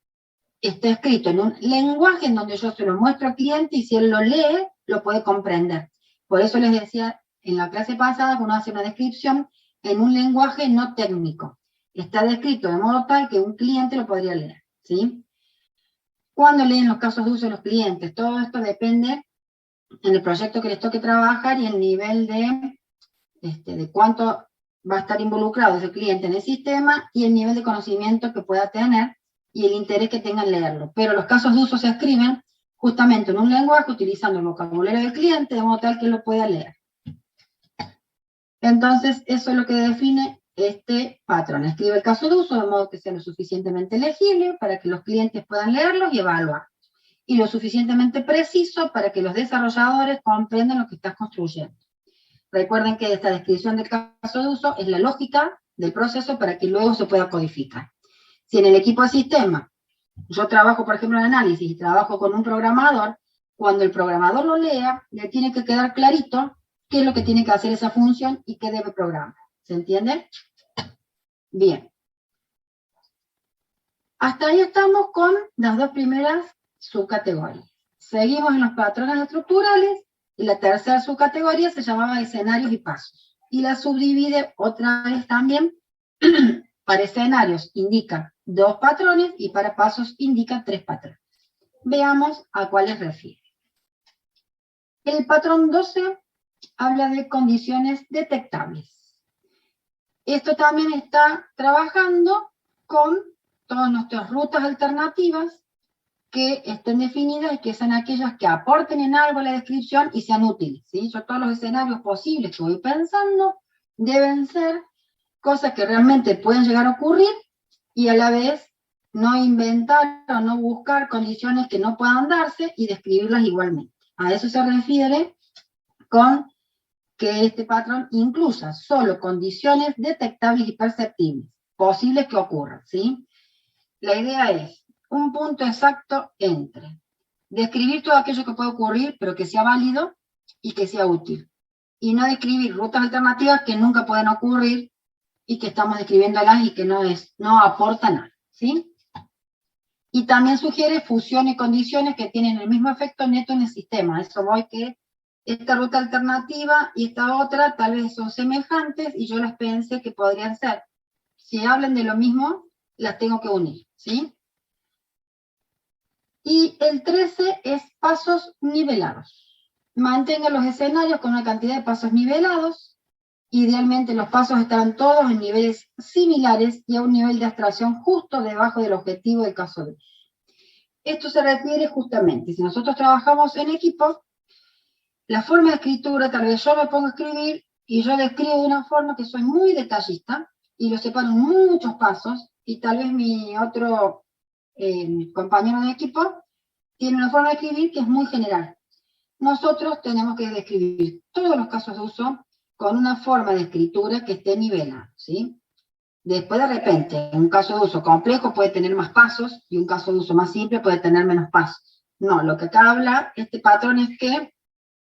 está escrito en un lenguaje en donde yo se lo muestro al cliente y si él lo lee, lo puede comprender. Por eso les decía en la clase pasada que uno hace una descripción en un lenguaje no técnico. Está descrito de modo tal que un cliente lo podría leer, ¿sí? Cuando leen los casos de uso de los clientes, todo esto depende en el proyecto que les toque trabajar y el nivel de cuánto va a estar involucrado ese cliente en el sistema y el nivel de conocimiento que pueda tener y el interés que tenga en leerlo. Pero los casos de uso se escriben justamente en un lenguaje utilizando el vocabulario del cliente de modo tal que lo pueda leer. Entonces, eso es lo que define este patrón. Escribe el caso de uso de modo que sea lo suficientemente legible para que los clientes puedan leerlos y evaluar. Y lo suficientemente preciso para que los desarrolladores comprendan lo que estás construyendo. Recuerden que esta descripción del caso de uso es la lógica del proceso para que luego se pueda codificar. Si en el equipo de sistema yo trabajo, por ejemplo, en análisis y trabajo con un programador, cuando el programador lo lea, le tiene que quedar clarito qué es lo que tiene que hacer esa función y qué debe programar. ¿Se entiende? Bien. Hasta ahí estamos con las dos primeras subcategorías. Seguimos en los patrones estructurales y la tercera subcategoría se llamaba escenarios y pasos. Y la subdivide otra vez también. Para escenarios indica 2 patrones y para pasos indica 3 patrones. Veamos a cuáles refiere. El patrón 12 habla de condiciones detectables. Esto también está trabajando con todas nuestras rutas alternativas que estén definidas y que sean aquellas que aporten en algo a la descripción y sean útiles, ¿sí? Yo todos los escenarios posibles que voy pensando deben ser cosas que realmente pueden llegar a ocurrir y a la vez no inventar o no buscar condiciones que no puedan darse y describirlas igualmente. A eso se refiere con que este patrón incluya solo condiciones detectables y perceptibles, posibles que ocurran, ¿sí? La idea es un punto exacto entre describir todo aquello que puede ocurrir, pero que sea válido y que sea útil. Y no describir rutas alternativas que nunca pueden ocurrir y que estamos describiéndolas y que no aportan nada, ¿sí? Y también sugiere fusión y condiciones que tienen el mismo efecto neto en el sistema. A eso voy, que esta ruta alternativa y esta otra tal vez son semejantes y yo las pensé que podrían ser. Si hablan de lo mismo, las tengo que unir, ¿sí? Y el 13 es pasos nivelados. Mantenga los escenarios con una cantidad de pasos nivelados. Idealmente los pasos estarán todos en niveles similares y a un nivel de abstracción justo debajo del objetivo del caso de uso. Esto se refiere justamente, si nosotros trabajamos en equipo, la forma de escritura, tal vez yo me pongo a escribir y yo describo de una forma que soy muy detallista y lo separo en muchos pasos y tal vez mi otro compañero de equipo tiene una forma de escribir que es muy general. Nosotros tenemos que describir todos los casos de uso con una forma de escritura que esté nivelada, ¿sí? Después, de repente, un caso de uso complejo puede tener más pasos y un caso de uso más simple puede tener menos pasos. No, lo que acá habla este patrón es que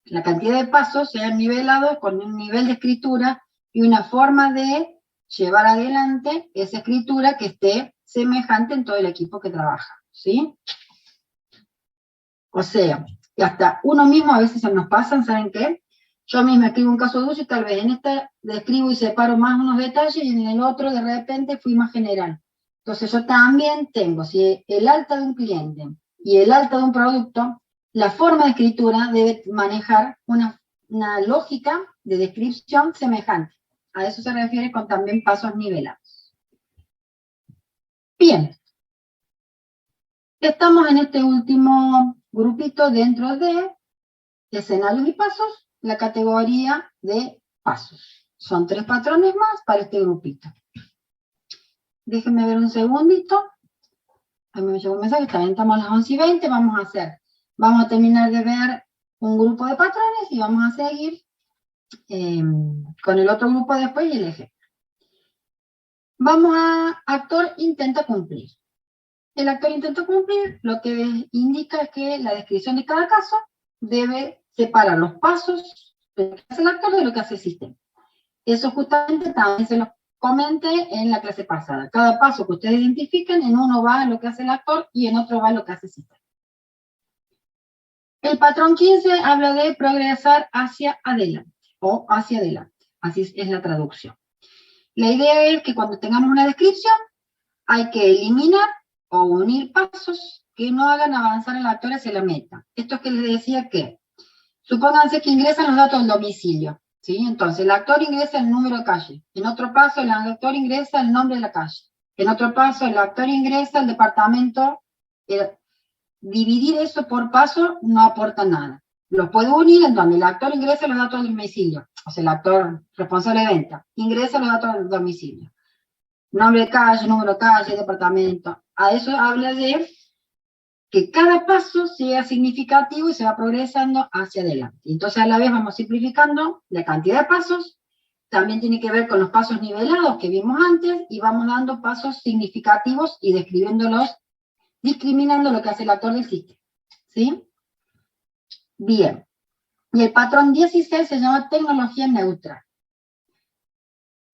la cantidad de pasos sean nivelados con un nivel de escritura y una forma de llevar adelante esa escritura que esté semejante en todo el equipo que trabaja, ¿sí? O sea, que hasta uno mismo a veces se nos pasan, ¿saben qué? Yo misma escribo un caso de uso y tal vez en este describo y separo más unos detalles y en el otro de repente fui más general. Entonces yo también tengo, si el alta de un cliente y el alta de un producto, la forma de escritura debe manejar una lógica de descripción semejante. A eso se refiere con también pasos nivelados. Bien, estamos en este último grupito dentro de escenarios y pasos, la categoría de pasos. Son 3 patrones más para este grupito. Déjenme ver un segundito. A mí me llegó un mensaje, también estamos a las 11:20, vamos a terminar de ver un grupo de patrones y vamos a seguir con el otro grupo después y el ejemplo. Vamos a actor intenta cumplir. El actor intenta cumplir, lo que indica es que la descripción de cada caso debe separar los pasos de lo que hace el actor de lo que hace el sistema. Eso justamente también se los comenté en la clase pasada. Cada paso que ustedes identifiquen, en uno va lo que hace el actor y en otro va lo que hace el sistema. El patrón 15 habla de progresar hacia adelante o hacia adelante. Así es la traducción. La idea es que cuando tengamos una descripción, hay que eliminar o unir pasos que no hagan avanzar al actor hacia la meta. Esto es que les decía que, supónganse que ingresan los datos del domicilio, ¿sí? Entonces, el actor ingresa el número de calle. En otro paso, el actor ingresa el nombre de la calle. En otro paso, el actor ingresa el departamento. Dividir eso por paso no aporta nada. Los puedo unir en donde el actor ingresa los datos del domicilio. O sea, el actor responsable de venta ingresa los datos del domicilio. Nombre de calle, número de calle, departamento. A eso habla de que cada paso sea significativo y se va progresando hacia adelante. Entonces, a la vez vamos simplificando la cantidad de pasos, también tiene que ver con los pasos nivelados que vimos antes, y vamos dando pasos significativos y describiéndolos, discriminando lo que hace el actor del sistema. ¿Sí? Bien. Y el patrón 16 se llama tecnología neutral.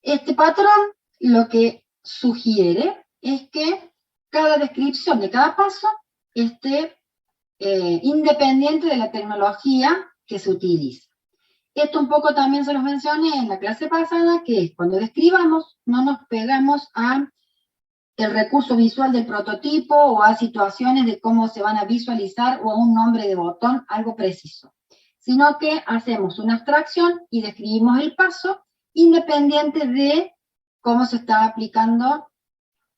Este patrón lo que sugiere es que cada descripción de cada paso esté independiente de la tecnología que se utiliza. Esto un poco también se los mencioné en la clase pasada, que es cuando describamos, no nos pegamos a el recurso visual del prototipo o a situaciones de cómo se van a visualizar o a un nombre de botón, algo preciso, sino que hacemos una abstracción y describimos el paso independiente de cómo se está aplicando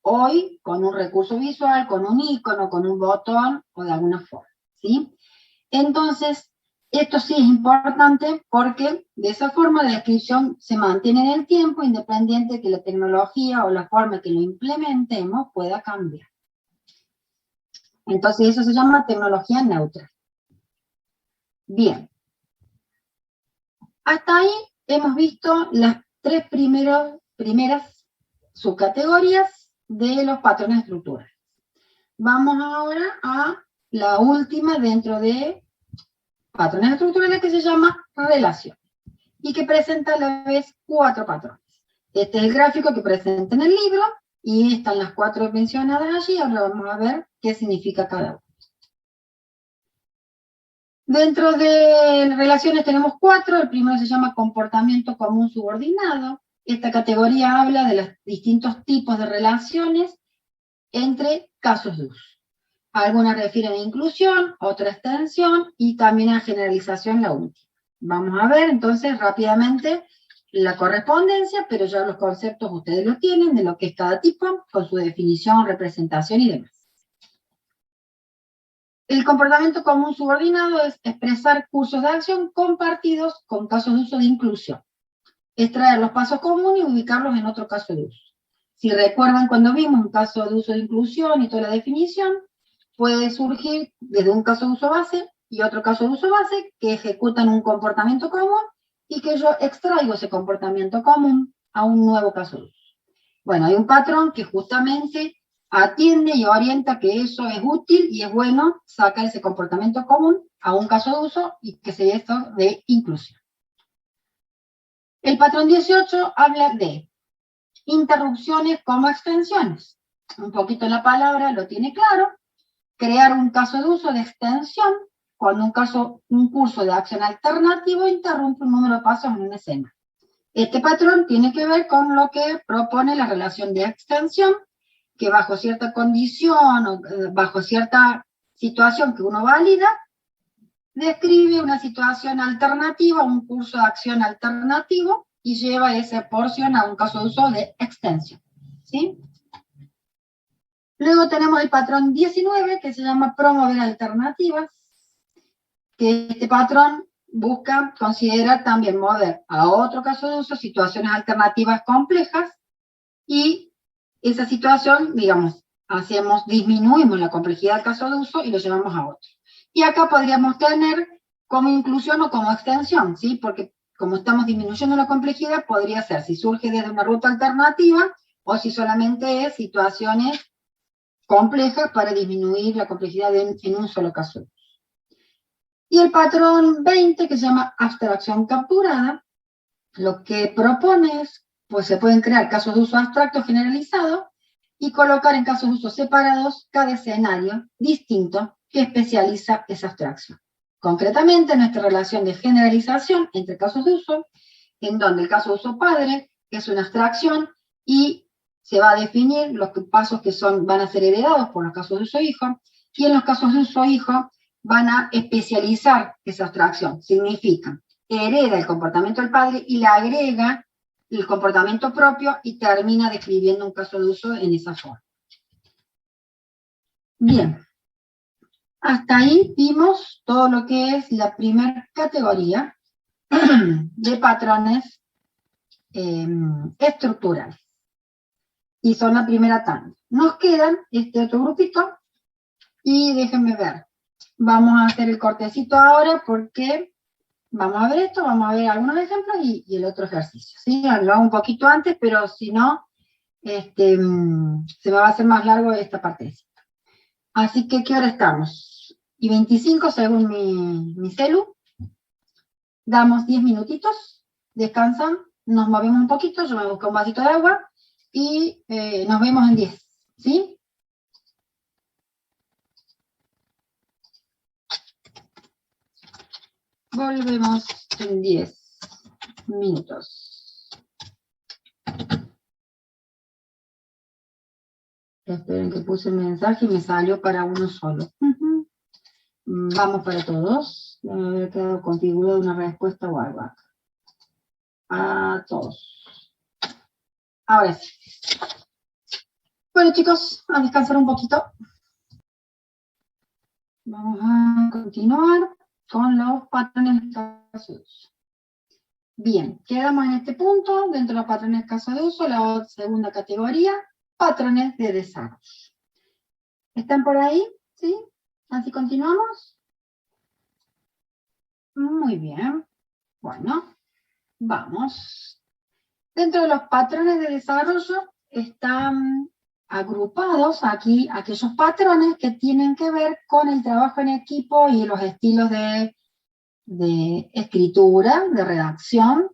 hoy con un recurso visual, con un icono, con un botón o de alguna forma, ¿sí? Entonces, esto sí es importante porque de esa forma la descripción se mantiene en el tiempo independiente de que la tecnología o la forma que lo implementemos pueda cambiar. Entonces eso se llama tecnología neutra. Bien. Hasta ahí hemos visto las tres primeras subcategorías de los patrones estructurales. Vamos ahora a la última dentro de patrones estructurales que se llama relación y que presenta a la vez 4 patrones. Este es el gráfico que presenta en el libro y están las 4 mencionadas allí. Ahora vamos a ver qué significa cada uno. Dentro de relaciones tenemos 4. El primero se llama comportamiento común subordinado. Esta categoría habla de los distintos tipos de relaciones entre casos de uso. Algunas refieren a inclusión, otra a extensión y también a generalización, la última. Vamos a ver entonces rápidamente la correspondencia, pero ya los conceptos ustedes los tienen de lo que es cada tipo, con su definición, representación y demás. El comportamiento común subordinado es expresar cursos de acción compartidos con casos de uso de inclusión. Extraer los pasos comunes y ubicarlos en otro caso de uso. Si recuerdan cuando vimos un caso de uso de inclusión y toda la definición, puede surgir desde un caso de uso base y otro caso de uso base que ejecutan un comportamiento común y que yo extraigo ese comportamiento común a un nuevo caso de uso. Bueno, hay un patrón que justamente atiende y orienta que eso es útil y es bueno sacar ese comportamiento común a un caso de uso y que sería esto de inclusión. El patrón 18 habla de interrupciones como extensiones. Un poquito la palabra lo tiene claro. Crear un caso de uso de extensión cuando un curso de acción alternativo interrumpe un número de pasos en una escena. Este patrón tiene que ver con lo que propone la relación de extensión, que bajo cierta condición o bajo cierta situación que uno valida, describe una situación alternativa, un curso de acción alternativo, y lleva esa porción a un caso de uso de extensión. ¿Sí? Luego tenemos el patrón 19, que se llama promover alternativas, que este patrón busca considerar también mover a otro caso de uso situaciones alternativas complejas, y esa situación, digamos, disminuimos la complejidad del caso de uso y lo llevamos a otro. Y acá podríamos tener como inclusión o como extensión, ¿sí? Porque como estamos disminuyendo la complejidad, podría ser si surge desde una ruta alternativa o si solamente es situaciones complejas para disminuir la complejidad en un solo caso. Y el patrón 20, que se llama abstracción capturada, lo que propone es, pues se pueden crear casos de uso abstracto generalizado y colocar en casos de uso separados cada escenario distinto que especializa esa abstracción. Concretamente, nuestra relación de generalización entre casos de uso, en donde el caso de uso padre es una abstracción y se va a definir los pasos que van a ser heredados por los casos de uso hijo, y en los casos de uso hijo van a especializar esa abstracción. Significa, hereda el comportamiento del padre y le agrega el comportamiento propio y termina describiendo un caso de uso en esa forma. Bien, hasta ahí vimos todo lo que es la primera categoría de patrones estructurales. Y son la primera tanda. Nos quedan este otro grupito y déjenme ver. Vamos a hacer el cortecito ahora porque vamos a ver esto, vamos a ver algunos ejemplos y el otro ejercicio. ¿Sí? Lo hago un poquito antes, pero si no, se me va a hacer más largo esta parte. Así que, ¿qué hora estamos? Y 25 según mi celu. Damos 10 minutitos, descansan, nos movemos un poquito, yo me busco un vasito de agua y nos vemos en 10. ¿Sí? Volvemos en 10 minutos. Esperen que puse el mensaje y me salió para uno solo. Vamos para todos. Debe haber quedado configurada una respuesta o algo acá. A todos. Ahora sí. Bueno, chicos, a descansar un poquito. Vamos a continuar con los patrones de caso de uso. Bien, quedamos en este punto, dentro de los patrones de caso de uso, la segunda categoría, patrones de desarrollo. ¿Están por ahí? ¿Sí? ¿Así continuamos? Muy bien. Bueno, vamos. Dentro de los patrones de desarrollo están agrupados aquí aquellos patrones que tienen que ver con el trabajo en equipo y los estilos de escritura, de redacción,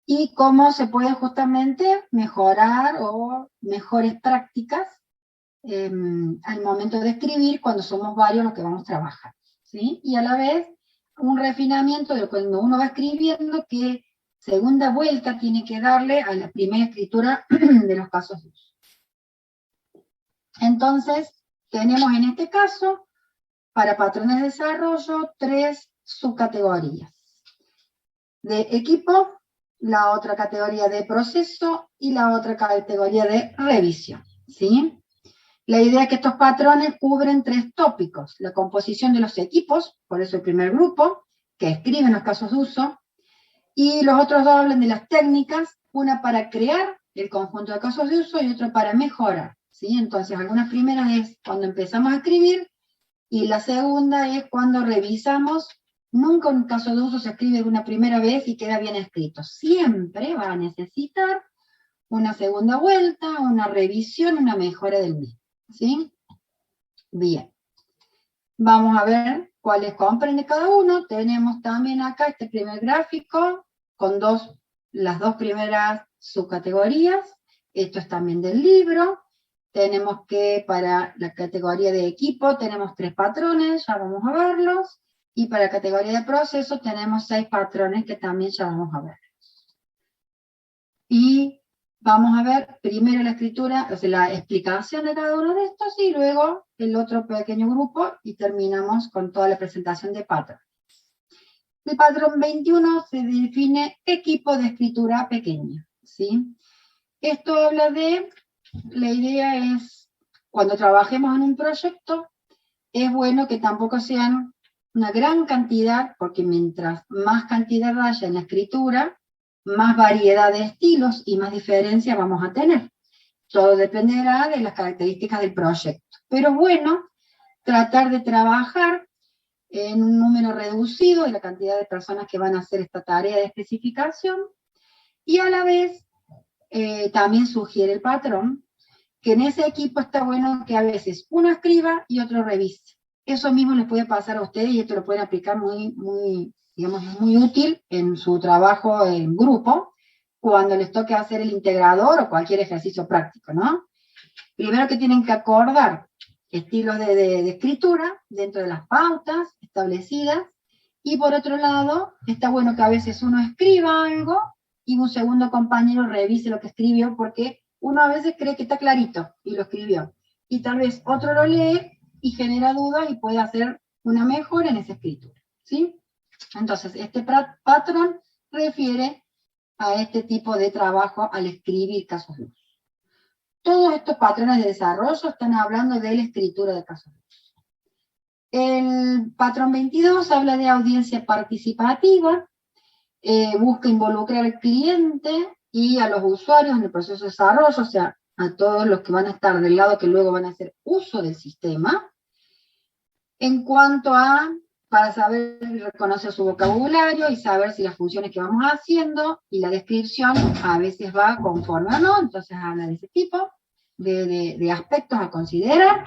y cómo se puede justamente mejorar o mejores prácticas al momento de escribir cuando somos varios los que vamos a trabajar, ¿sí? Y a la vez un refinamiento de cuando uno va escribiendo, que segunda vuelta tiene que darle a la primera escritura de los casos de uso. Entonces, tenemos en este caso, para patrones de desarrollo, 3 subcategorías. De equipo, la otra categoría de proceso y la otra categoría de revisión, ¿sí? La idea es que estos patrones cubren 3 tópicos: la composición de los equipos, por eso el primer grupo, que escriben los casos de uso, y los otros 2 hablan de las técnicas, una para crear el conjunto de casos de uso y otra para mejorar, ¿sí? Entonces, algunas primeras es cuando empezamos a escribir, y la segunda es cuando revisamos. Nunca un caso de uso se escribe una primera vez y queda bien escrito. Siempre va a necesitar una segunda vuelta, una revisión, una mejora del mismo, ¿sí? Bien. Vamos a ver cuáles comprende cada uno. Tenemos también acá este primer gráfico con las 2 primeras subcategorías. Esto es también del libro. Tenemos que para la categoría de equipo tenemos 3 patrones, ya vamos a verlos. Y para la categoría de proceso tenemos 6 patrones que también ya vamos a ver. Y vamos a ver primero la escritura, o sea, la explicación de cada uno de estos, y luego el otro pequeño grupo, y terminamos con toda la presentación de patrones. El patrón 21 se define equipo de escritura pequeña, ¿sí? Esto habla de, la idea es, cuando trabajemos en un proyecto, es bueno que tampoco sean una gran cantidad, porque mientras más cantidad haya en la escritura, más variedad de estilos y más diferencia vamos a tener. Todo dependerá de las características del proyecto. Pero es bueno tratar de trabajar en un número reducido de la cantidad de personas que van a hacer esta tarea de especificación, y a la vez también sugiere el patrón que en ese equipo está bueno que a veces uno escriba y otro revise. Eso mismo les puede pasar a ustedes, y esto lo pueden aplicar digamos, muy útil en su trabajo en grupo, cuando les toque hacer el integrador o cualquier ejercicio práctico, ¿no? Primero que tienen que acordar estilos de escritura dentro de las pautas establecidas, y por otro lado, está bueno que a veces uno escriba algo y un segundo compañero revise lo que escribió, porque uno a veces cree que está clarito y lo escribió, y tal vez otro lo lee y genera dudas y puede hacer una mejora en esa escritura, ¿sí? Entonces, este patrón refiere a este tipo de trabajo al escribir casos de uso. Todos estos patrones de desarrollo están hablando de la escritura de casos de uso. El patrón 22 habla de audiencia participativa, busca involucrar al cliente y a los usuarios en el proceso de desarrollo, o sea, a todos los que van a estar del lado que luego van a hacer uso del sistema. En cuanto a, para saber y reconocer su vocabulario y saber si las funciones que vamos haciendo y la descripción a veces va conforme o no, entonces habla de ese tipo de aspectos a considerar.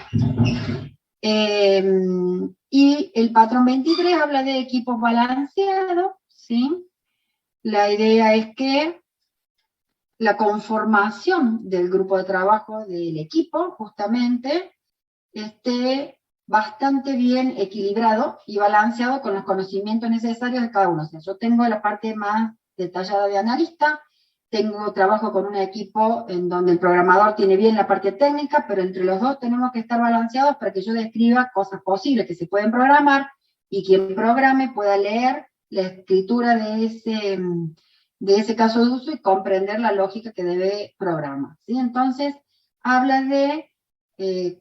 Y el patrón 23 habla de equipos balanceados, ¿sí? La idea es que la conformación del grupo de trabajo del equipo, justamente, esté bastante bien equilibrado y balanceado con los conocimientos necesarios de cada uno. O sea, yo tengo la parte más detallada de analista, trabajo con un equipo en donde el programador tiene bien la parte técnica, pero entre los dos tenemos que estar balanceados para que yo describa cosas posibles que se pueden programar y quien programe pueda leer la escritura de ese caso de uso y comprender la lógica que debe programar, ¿sí? Entonces, habla de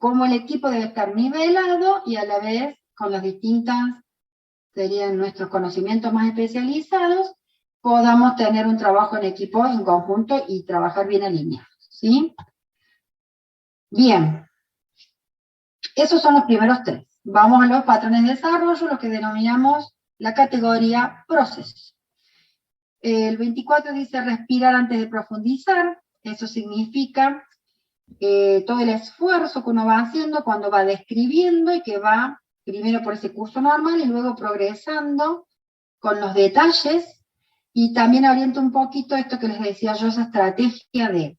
cómo el equipo debe estar nivelado y a la vez con las distintas, serían nuestros conocimientos más especializados, podamos tener un trabajo en equipo, en conjunto, y trabajar bien alineados, ¿sí? Bien. Esos son los primeros tres. Vamos a los patrones de desarrollo, lo que denominamos la categoría procesos. El 24 dice respirar antes de profundizar. Eso significa todo el esfuerzo que uno va haciendo cuando va describiendo y que va primero por ese curso normal y luego progresando con los detalles. Y también orienta un poquito esto que les decía yo, esa estrategia de,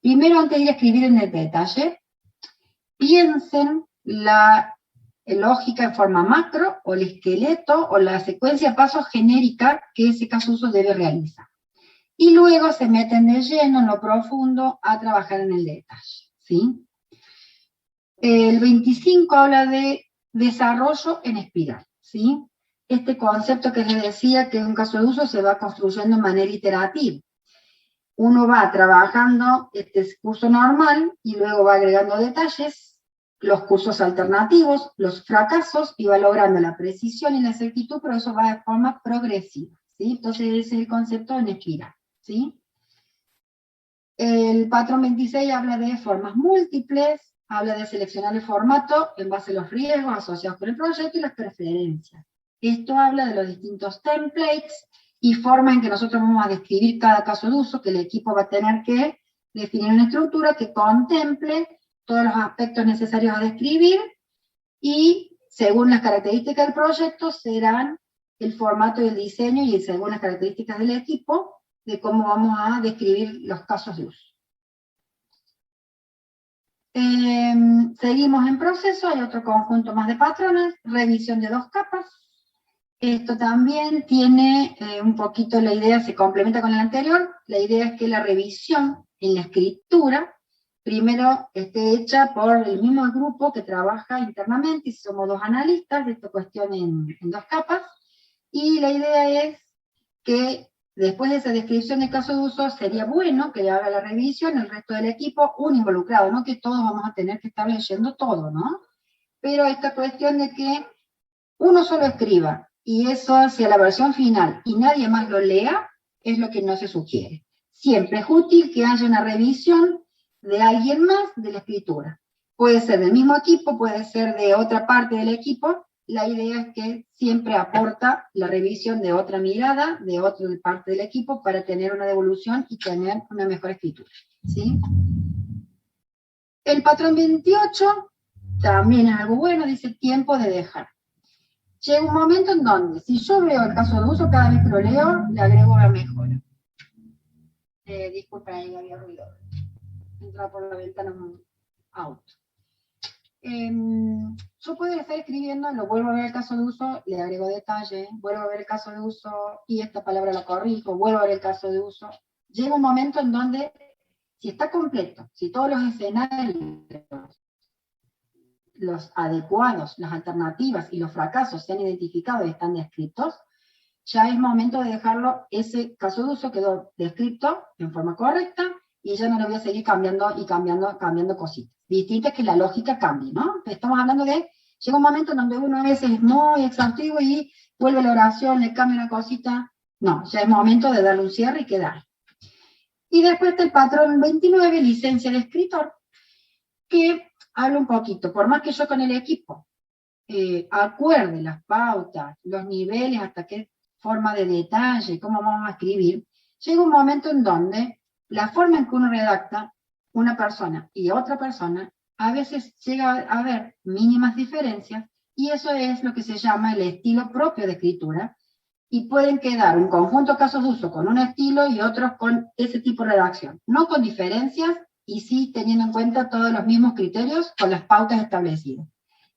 primero antes de ir a escribir en el detalle, piensen la lógica en forma macro, o el esqueleto, o la secuencia de pasos genérica que ese caso uso debe realizar. Y luego se meten de lleno, en lo profundo, a trabajar en el detalle, ¿sí? El 25 habla de desarrollo en espiral, ¿sí? Este concepto que les decía que un caso de uso se va construyendo de manera iterativa. Uno va trabajando este curso normal y luego va agregando detalles, los cursos alternativos, los fracasos, y va logrando la precisión y la exactitud, pero eso va de forma progresiva, ¿sí? Entonces ese es el concepto en espiral, ¿sí? El patrón 26 habla de formas múltiples, habla de seleccionar el formato en base a los riesgos asociados con el proyecto y las preferencias. Esto habla de los distintos templates y formas en que nosotros vamos a describir cada caso de uso, que el equipo va a tener que definir una estructura que contemple todos los aspectos necesarios a describir, y según las características del proyecto serán el formato y el diseño, y según las características del equipo, de cómo vamos a describir los casos de uso. Seguimos en proceso, hay otro conjunto más de patrones, revisión de 2 capas. Esto también tiene un poquito la idea, se complementa con el anterior, la idea es que la revisión en la escritura, primero esté hecha por el mismo grupo que trabaja internamente, y somos 2 analistas, de esta cuestión en 2 capas, y la idea es que después de esa descripción de caso de uso, sería bueno que le haga la revisión el resto del equipo, un involucrado, no que todos vamos a tener que estar leyendo todo, ¿no? Pero esta cuestión de que uno solo escriba, y eso hacia la versión final, y nadie más lo lea, es lo que no se sugiere. Siempre es útil que haya una revisión de alguien más de la escritura. Puede ser del mismo equipo, puede ser de otra parte del equipo. La idea es que siempre aporta la revisión de otra mirada, de otra parte del equipo, para tener una devolución y tener una mejor escritura, ¿sí? El patrón 28 también es algo bueno, dice tiempo de dejar. Llega un momento en donde, si yo veo el caso de uso, cada vez que lo leo, le agrego una mejora. Disculpen, ahí había ruido. Entra por la ventana un auto. Yo puedo estar escribiendo, lo vuelvo a ver el caso de uso, le agrego detalle, vuelvo a ver el caso de uso y esta palabra la corrijo, vuelvo a ver el caso de uso. Llega un momento en donde, si está completo, si todos los escenarios, los adecuados, las alternativas y los fracasos se han identificado y están descritos, ya es momento de dejarlo, ese caso de uso quedó descrito en forma correcta, y ya no le voy a seguir cambiando y cambiando cositas. Distinto es que la lógica cambie, ¿no? Estamos hablando de, llega un momento en donde uno a veces es muy exhaustivo y vuelve la oración, le cambia una cosita. No, ya es momento de darle un cierre y quedar. Y después está el patrón 29, licencia de escritor, que habla un poquito, por más que yo con el equipo acuerde las pautas, los niveles, hasta qué forma de detalle, cómo vamos a escribir, llega un momento en donde la forma en que uno redacta, una persona y otra persona, a veces llega a haber mínimas diferencias, y eso es lo que se llama el estilo propio de escritura, y pueden quedar un conjunto de casos de uso con un estilo y otros con ese tipo de redacción, no con diferencias, y sí teniendo en cuenta todos los mismos criterios con las pautas establecidas.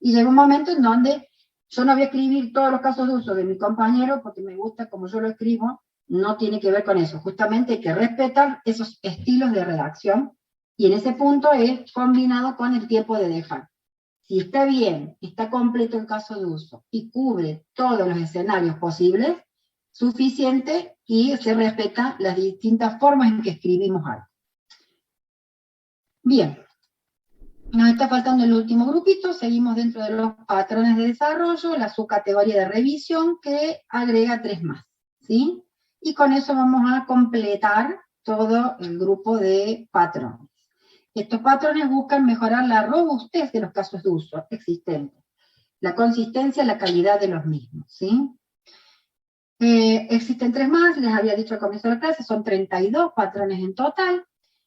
Y llega un momento en donde yo no voy a escribir todos los casos de uso de mi compañero porque me gusta como yo lo escribo, no tiene que ver con eso. Justamente hay que respetar esos estilos de redacción, y en ese punto es combinado con el tiempo de dejar. Si está bien, está completo el caso de uso y cubre todos los escenarios posibles, suficiente, y se respetan las distintas formas en que escribimos algo. Bien, nos está faltando el último grupito, seguimos dentro de los patrones de desarrollo, la subcategoría de revisión que agrega 3 más, ¿sí? Y con eso vamos a completar todo el grupo de patrones. Estos patrones buscan mejorar la robustez de los casos de uso existentes, la consistencia y la calidad de los mismos, ¿sí? Existen 3 más, les había dicho al comienzo de la clase, son 32 patrones en total.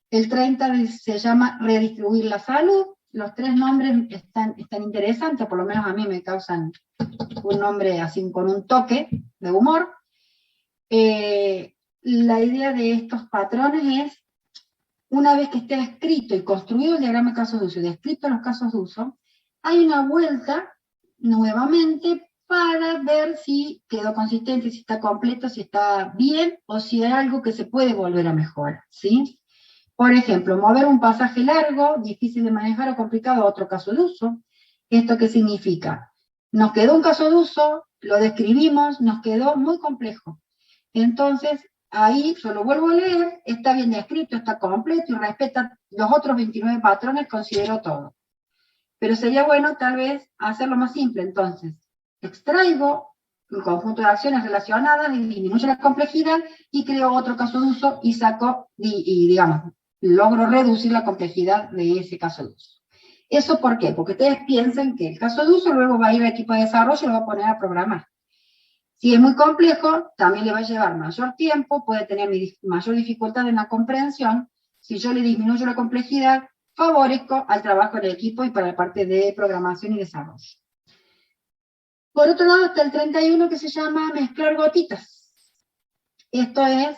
El 30 se llama redistribuir la salud. Los 3 nombres están interesantes, por lo menos a mí me causan un nombre así con un toque de humor. La idea de estos patrones es, una vez que esté escrito y construido el diagrama de casos de uso y descrito los casos de uso, hay una vuelta nuevamente para ver si quedó consistente, si está completo, si está bien, o si hay algo que se puede volver a mejorar, ¿sí? Por ejemplo, mover un pasaje largo, difícil de manejar o complicado a otro caso de uso. ¿Esto qué significa? Nos quedó un caso de uso, lo describimos, nos quedó muy complejo. Entonces, ahí yo lo vuelvo a leer, está bien descrito, está completo y respeta los otros 29 patrones, considero todo. Pero sería bueno tal vez hacerlo más simple, entonces. Extraigo un conjunto de acciones relacionadas y disminuyo la complejidad y creo otro caso de uso y saco, y digamos, logro reducir la complejidad de ese caso de uso. ¿Eso por qué? Porque ustedes piensan que el caso de uso luego va a ir al equipo de desarrollo y lo va a poner a programar. Si es muy complejo, también le va a llevar mayor tiempo, puede tener mayor dificultad en la comprensión. Si yo le disminuyo la complejidad, favorezco al trabajo del equipo y para la parte de programación y desarrollo. Por otro lado está el 31 que se llama mezclar gotitas. Esto es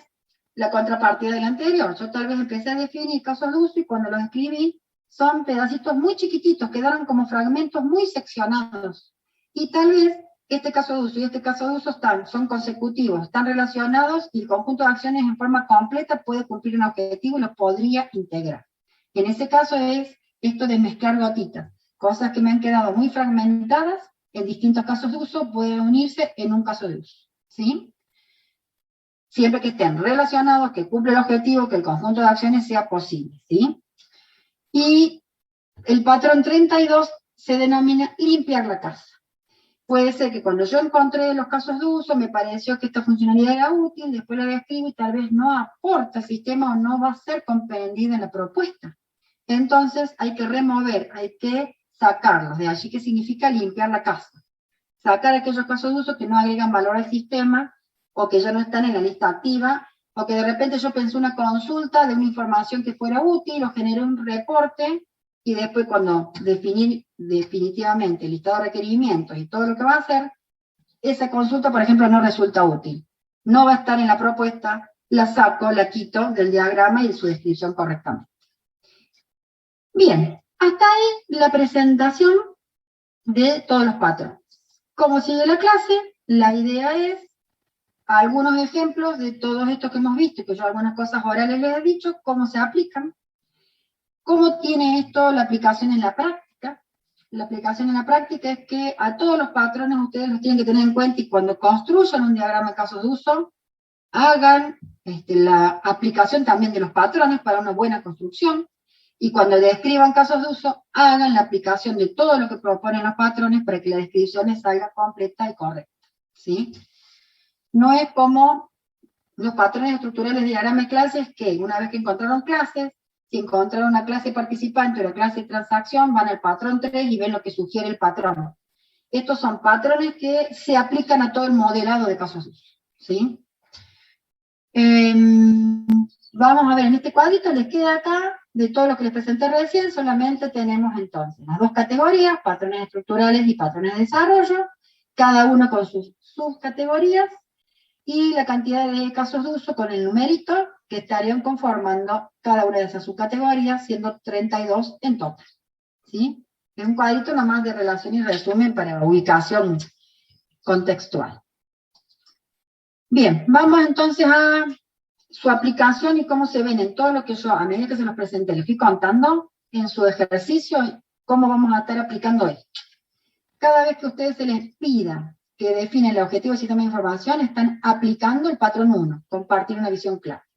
la contrapartida del anterior. Yo tal vez empecé a definir casos de uso y cuando los escribí son pedacitos muy chiquititos, quedaron como fragmentos muy seccionados. Y tal vez este caso de uso y este caso de uso son consecutivos, están relacionados y el conjunto de acciones en forma completa puede cumplir un objetivo y lo podría integrar. En ese caso es esto de mezclar gotitas. Cosas que me han quedado muy fragmentadas en distintos casos de uso pueden unirse en un caso de uso, ¿sí? Siempre que estén relacionados, que cumpla el objetivo, que el conjunto de acciones sea posible, ¿sí? Y el patrón 32 se denomina limpiar la casa. Puede ser que cuando yo encontré los casos de uso, me pareció que esta funcionalidad era útil, después la describo y tal vez no aporta al sistema o no va a ser comprendida en la propuesta. Entonces hay que remover, hay que sacarlos. De allí que significa limpiar la casa. Sacar aquellos casos de uso que no agregan valor al sistema, o que ya no están en la lista activa, o que de repente yo pensé una consulta de una información que fuera útil, o generé un reporte, y después cuando definir definitivamente el listado de requerimientos y todo lo que va a hacer, esa consulta, por ejemplo, no resulta útil. No va a estar en la propuesta, la saco, la quito del diagrama y de su descripción correctamente. Bien, hasta ahí la presentación de todos los patrones. Como sigue la clase, la idea es algunos ejemplos de todos estos que hemos visto, que yo algunas cosas orales les he dicho, cómo se aplican, cómo tiene esto la aplicación en la práctica. La aplicación en la práctica es que a todos los patrones ustedes los tienen que tener en cuenta y cuando construyan un diagrama de casos de uso, hagan la aplicación también de los patrones para una buena construcción, y cuando describan casos de uso, hagan la aplicación de todo lo que proponen los patrones para que la descripción les salga completa y correcta, ¿sí? No es como los patrones estructurales de diagrama de clases que una vez que encontraron clases, si encontraron una clase participante o la clase de transacción, van al patrón 3 y ven lo que sugiere el patrón. Estos son patrones que se aplican a todo el modelado de casos de uso, ¿sí? Vamos a ver, en este cuadrito les queda acá, de todo lo que les presenté recién, solamente tenemos entonces las dos categorías, patrones estructurales y patrones de desarrollo, cada uno con sus subcategorías, y la cantidad de casos de uso con el numerito que estarían conformando cada una de esas subcategorías, siendo 32 en total, ¿sí? Es un cuadrito nomás de relación y resumen para ubicación contextual. Bien, vamos entonces a su aplicación y cómo se ven en todo lo que yo, a medida que se nos presente, les fui contando en su ejercicio, cómo vamos a estar aplicando esto. Cada vez que a ustedes se les pida que definen el objetivo del sistema de información, están aplicando el patrón 1, compartir una visión clara.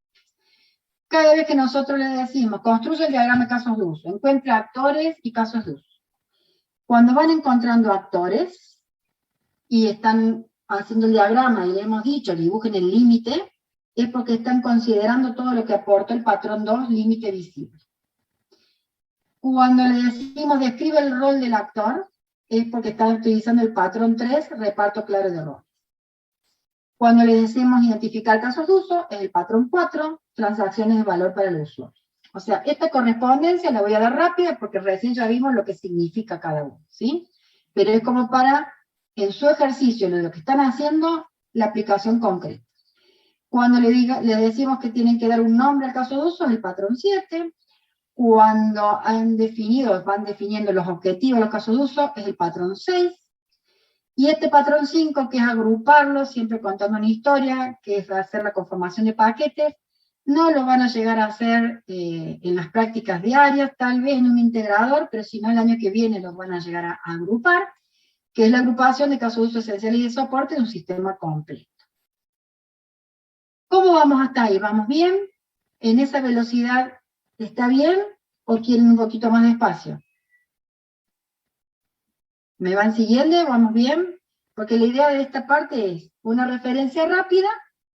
Cada vez que nosotros les decimos, construye el diagrama de casos de uso, encuentra actores y casos de uso. Cuando van encontrando actores y están haciendo el diagrama y le hemos dicho, dibujen el límite, es porque están considerando todo lo que aporta el patrón 2, límite visible. Cuando le decimos describe el rol del actor, es porque están utilizando el patrón 3, reparto claro de rol. Cuando le decimos identificar casos de uso, es el patrón 4, transacciones de valor para el usuario. O sea, esta correspondencia la voy a dar rápida porque recién ya vimos lo que significa cada uno, ¿sí? Pero es como para, en su ejercicio, de lo que están haciendo, la aplicación concreta. Cuando le decimos que tienen que dar un nombre al caso de uso, es el patrón 7. Cuando van definiendo los objetivos de los casos de uso, es el patrón 6. Y este patrón 5, que es agruparlo, siempre contando una historia, que es hacer la conformación de paquetes, no lo van a llegar a hacer en las prácticas diarias, tal vez en un integrador, pero si no el año que viene los van a llegar a agrupar, que es la agrupación de casos de uso esenciales y de soporte de un sistema completo. ¿Cómo vamos hasta ahí? ¿Vamos bien? ¿En esa velocidad está bien? ¿O quieren un poquito más despacio? ¿Me van siguiendo? ¿Vamos bien? Porque la idea de esta parte es una referencia rápida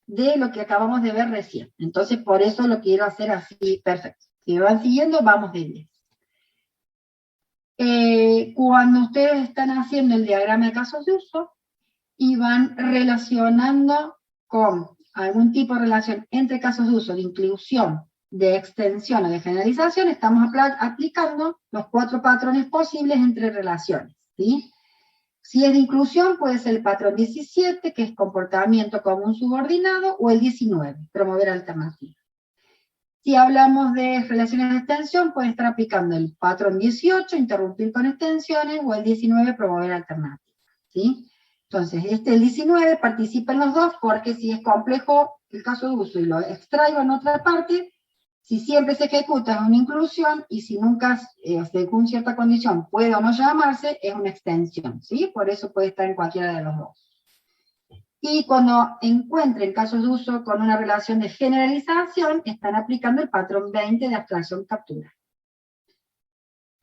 de lo que acabamos de ver recién. Entonces, por eso lo quiero hacer así, perfecto. Si me van siguiendo, vamos de 10. Cuando ustedes están haciendo el diagrama de casos de uso y van relacionando con algún tipo de relación entre casos de uso, de inclusión, de extensión o de generalización, estamos aplicando los 4 patrones posibles entre relaciones, ¿sí? Si es de inclusión, puede ser el patrón 17, que es comportamiento común subordinado, o el 19, promover alternativas. Si hablamos de relaciones de extensión, puede estar aplicando el patrón 18, interrumpir con extensiones, o el 19, promover alternativas, ¿sí? Entonces, el 19 participa en los dos, porque si es complejo el caso de uso y lo extraigo en otra parte, si siempre se ejecuta es una inclusión, y si nunca, según cierta condición, puede o no llamarse, es una extensión, ¿sí? Por eso puede estar en cualquiera de los dos. Y cuando encuentren casos de uso con una relación de generalización, están aplicando el patrón 20 de abstracción-captura.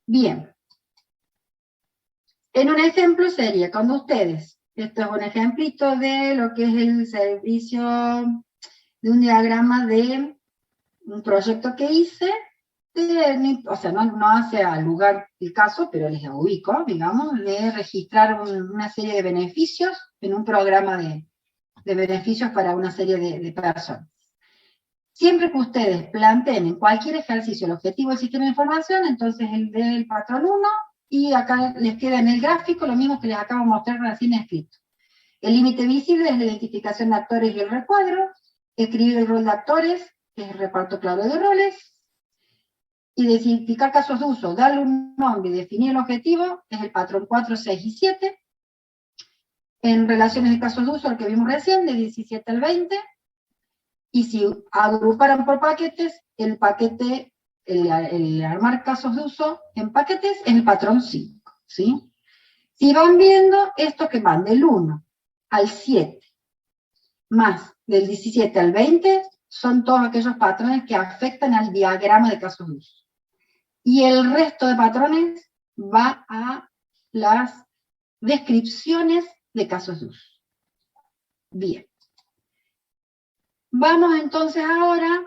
Bien. En un ejemplo sería, cuando ustedes, esto es un ejemplito de lo que es el servicio de un diagrama de un proyecto que hice, o sea, no hace al lugar el caso, pero les ubico, digamos, de registrar una serie de beneficios en un programa de beneficios para una serie de personas. Siempre que ustedes planteen en cualquier ejercicio el objetivo del sistema de información, entonces el del patrón 1, y acá les queda en el gráfico lo mismo que les acabo de mostrar recién escrito. El límite visible es la identificación de actores y el recuadro, escribir el rol de actores, que es el reparto claro de roles, identificar casos de uso, darle un nombre y definir el objetivo, es el patrón 4, 6 y 7. En relaciones de casos de uso, el que vimos recién, de 17 al 20. Y si agruparan por paquetes, el paquete, el armar casos de uso en paquetes, es el patrón 5, ¿sí? Si van viendo, estos que van del 1 al 7, más del 17 al 20, son todos aquellos patrones que afectan al diagrama de casos de uso. Y el resto de patrones va a las descripciones de casos de uso. Bien. Vamos entonces ahora,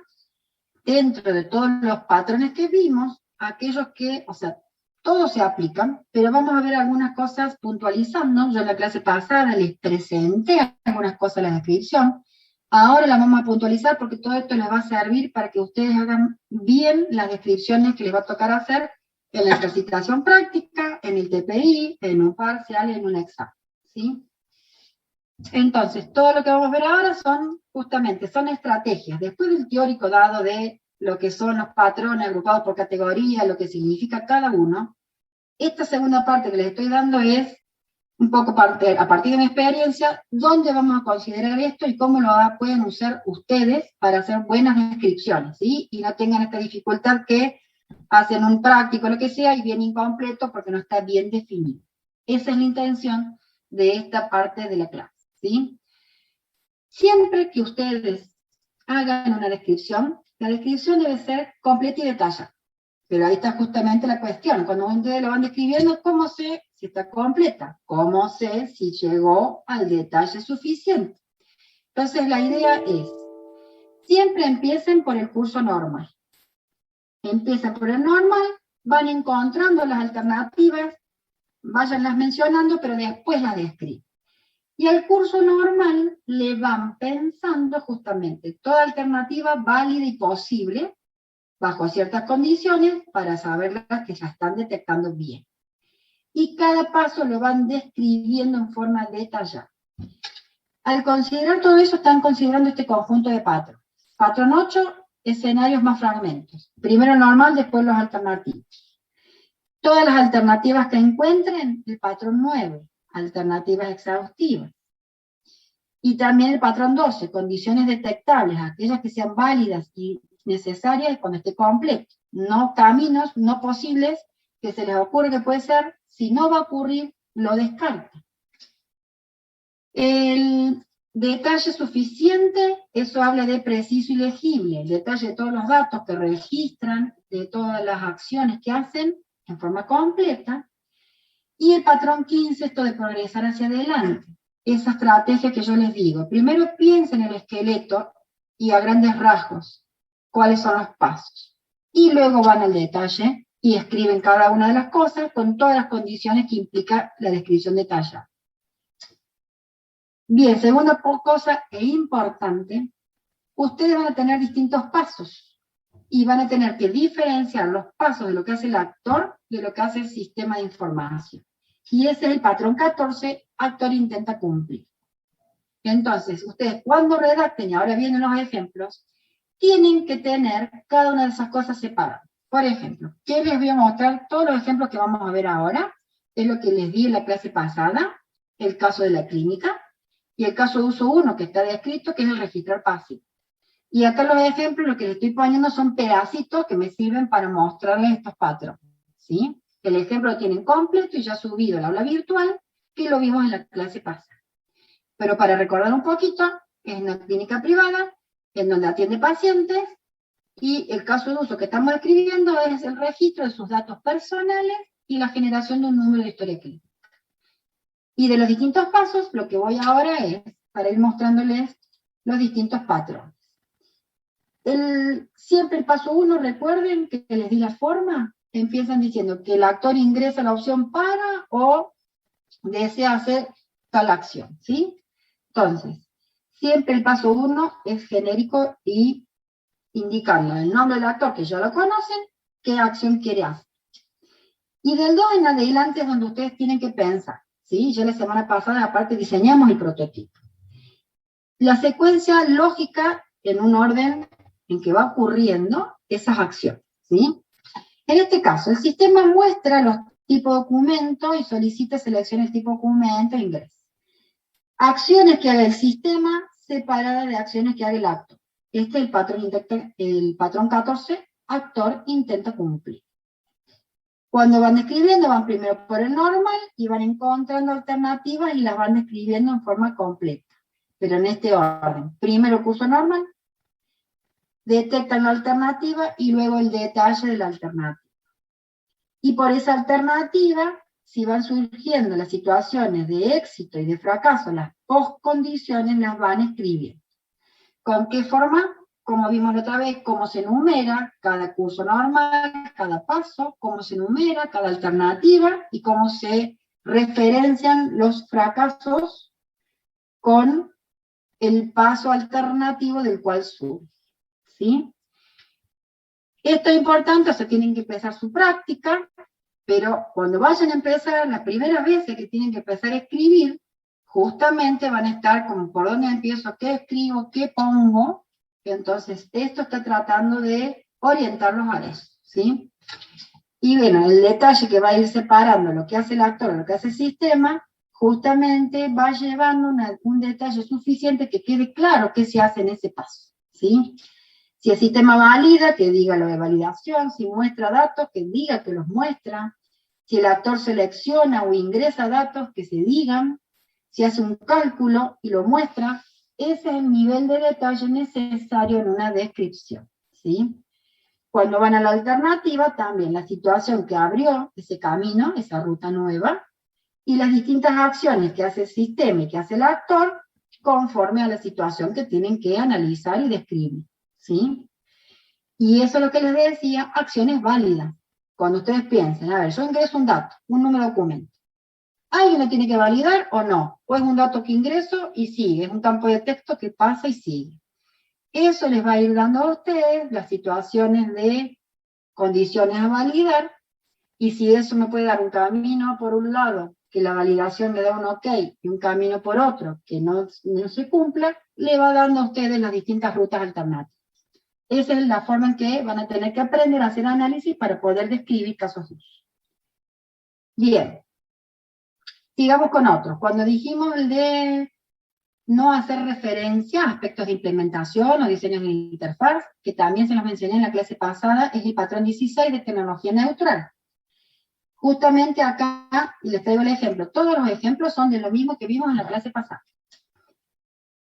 dentro de todos los patrones que vimos, aquellos que, o sea, todos se aplican, pero vamos a ver algunas cosas puntualizando. Yo en la clase pasada les presenté algunas cosas en la descripción. Ahora las vamos a puntualizar porque todo esto les va a servir para que ustedes hagan bien las descripciones que les va a tocar hacer en la ejercitación práctica, en el TPI, en un parcial, en un examen, ¿sí? Entonces, todo lo que vamos a ver ahora son estrategias. Después del teórico dado de lo que son los patrones agrupados por categoría, lo que significa cada uno, esta segunda parte que les estoy dando es un poco a partir de mi experiencia, dónde vamos a considerar esto y cómo lo pueden usar ustedes para hacer buenas descripciones, ¿sí? Y no tengan esta dificultad que hacen un práctico, lo que sea, y viene incompleto porque no está bien definido. Esa es la intención de esta parte de la clase, ¿sí? Siempre que ustedes hagan una descripción, la descripción debe ser completa y detallada. Pero ahí está justamente la cuestión. Cuando ustedes lo van describiendo, ¿cómo sé si está completa? ¿Cómo sé si llegó al detalle suficiente? Entonces la idea es, siempre empiecen por el curso normal. Empiezan por el normal, van encontrando las alternativas, váyanlas mencionando, pero después las describen. Y al curso normal le van pensando justamente toda alternativa válida y posible, bajo ciertas condiciones, para saber las que ya están detectando bien. Y cada paso lo van describiendo en forma detallada. Al considerar todo eso, están considerando este conjunto de patrones. Patrón 8, escenarios más fragmentos. Primero normal, después los alternativos. Todas las alternativas que encuentren, el patrón 9, alternativas exhaustivas. Y también el patrón 12, condiciones detectables, aquellas que sean válidas y necesarias cuando esté completo. No caminos no posibles que se les ocurre que puede ser, si no va a ocurrir, lo descarta. El detalle suficiente, eso habla de preciso y legible, el detalle de todos los datos que registran, de todas las acciones que hacen en forma completa. Y el patrón 15, esto de progresar hacia adelante. Esa estrategia que yo les digo. Primero piensen en el esqueleto y a grandes rasgos cuáles son los pasos. Y luego van al detalle y escriben cada una de las cosas con todas las condiciones que implica la descripción detallada. Bien, segunda cosa e importante, ustedes van a tener distintos pasos y van a tener que diferenciar los pasos de lo que hace el actor de lo que hace el sistema de información. Y ese es el patrón 14, actor intenta cumplir. Entonces, ustedes cuando redacten, y ahora vienen los ejemplos, tienen que tener cada una de esas cosas separadas. Por ejemplo, ¿qué les voy a mostrar? Todos los ejemplos que vamos a ver ahora, es lo que les di en la clase pasada, el caso de la clínica, y el caso de uso 1 que está descrito, que es el registrar pasivo. Y acá los ejemplos, lo que les estoy poniendo son pedacitos que me sirven para mostrarles estos patrones, ¿sí? El ejemplo lo tienen completo y ya subido al aula virtual, que lo vimos en la clase pasada. Pero para recordar un poquito, es una clínica privada, en donde atiende pacientes, y el caso de uso que estamos escribiendo es el registro de sus datos personales y la generación de un número de historia clínica. Y de los distintos pasos, lo que voy ahora es, para ir mostrándoles los distintos patrones. Siempre el paso 1, recuerden que les di la forma, empiezan diciendo que el actor ingresa la opción para o desea hacer tal acción, ¿sí? Entonces, siempre el paso 1 es genérico y indicando el nombre del actor, que ya lo conocen, qué acción quiere hacer. Y del 2 en adelante es donde ustedes tienen que pensar, ¿sí? Ya la semana pasada, aparte, diseñamos el prototipo. La secuencia lógica en un orden en que va ocurriendo esas acciones, ¿sí? En este caso, el sistema muestra los tipos de documento y solicita selecciones tipo documento e ingreso. Acciones que haga el sistema separadas de acciones que haga el actor. Este es el patrón 14, actor intenta cumplir. Cuando van describiendo, van primero por el normal y van encontrando alternativas y las van describiendo en forma completa, pero en este orden. Primero curso normal, detectan la alternativa y luego el detalle de la alternativa. Y por esa alternativa, si van surgiendo las situaciones de éxito y de fracaso, las postcondiciones las van escribiendo. ¿Con qué forma? Como vimos la otra vez, cómo se enumera cada curso normal, cada paso, cómo se enumera cada alternativa y cómo se referencian los fracasos con el paso alternativo del cual surge, ¿sí? Esto es importante, o sea, tienen que empezar su práctica, pero cuando vayan a empezar, las primeras veces que tienen que empezar a escribir, justamente van a estar como por dónde empiezo, qué escribo, qué pongo. Entonces, esto está tratando de orientarlos a eso, ¿sí? Y bueno, el detalle que va a ir separando lo que hace el actor, lo que hace el sistema, justamente va llevando un detalle suficiente que quede claro qué se hace en ese paso, ¿sí? Si el sistema valida, que diga lo de validación, si muestra datos, que diga que los muestra, si el actor selecciona o ingresa datos, que se digan, si hace un cálculo y lo muestra, ese es el nivel de detalle necesario en una descripción, ¿sí? Cuando van a la alternativa, también la situación que abrió ese camino, esa ruta nueva, y las distintas acciones que hace el sistema y que hace el actor, conforme a la situación que tienen que analizar y describir, ¿sí? Y eso es lo que les decía, acciones válidas. Cuando ustedes piensen, a ver, yo ingreso un dato, un número de documento. ¿Alguien lo tiene que validar o no? O es un dato que ingreso y sigue, es un campo de texto que pasa y sigue. Eso les va a ir dando a ustedes las situaciones de condiciones a validar, y si eso me puede dar un camino por un lado, que la validación me da un ok, y un camino por otro, que no se cumpla, le va dando a ustedes las distintas rutas alternativas. Esa es la forma en que van a tener que aprender a hacer análisis para poder describir casos de uso. Bien, sigamos con otros. Cuando dijimos el de no hacer referencia a aspectos de implementación o diseños de interfaz, que también se los mencioné en la clase pasada, es el patrón 16 de tecnología neutral. Justamente acá, y les traigo el ejemplo, todos los ejemplos son de lo mismo que vimos en la clase pasada.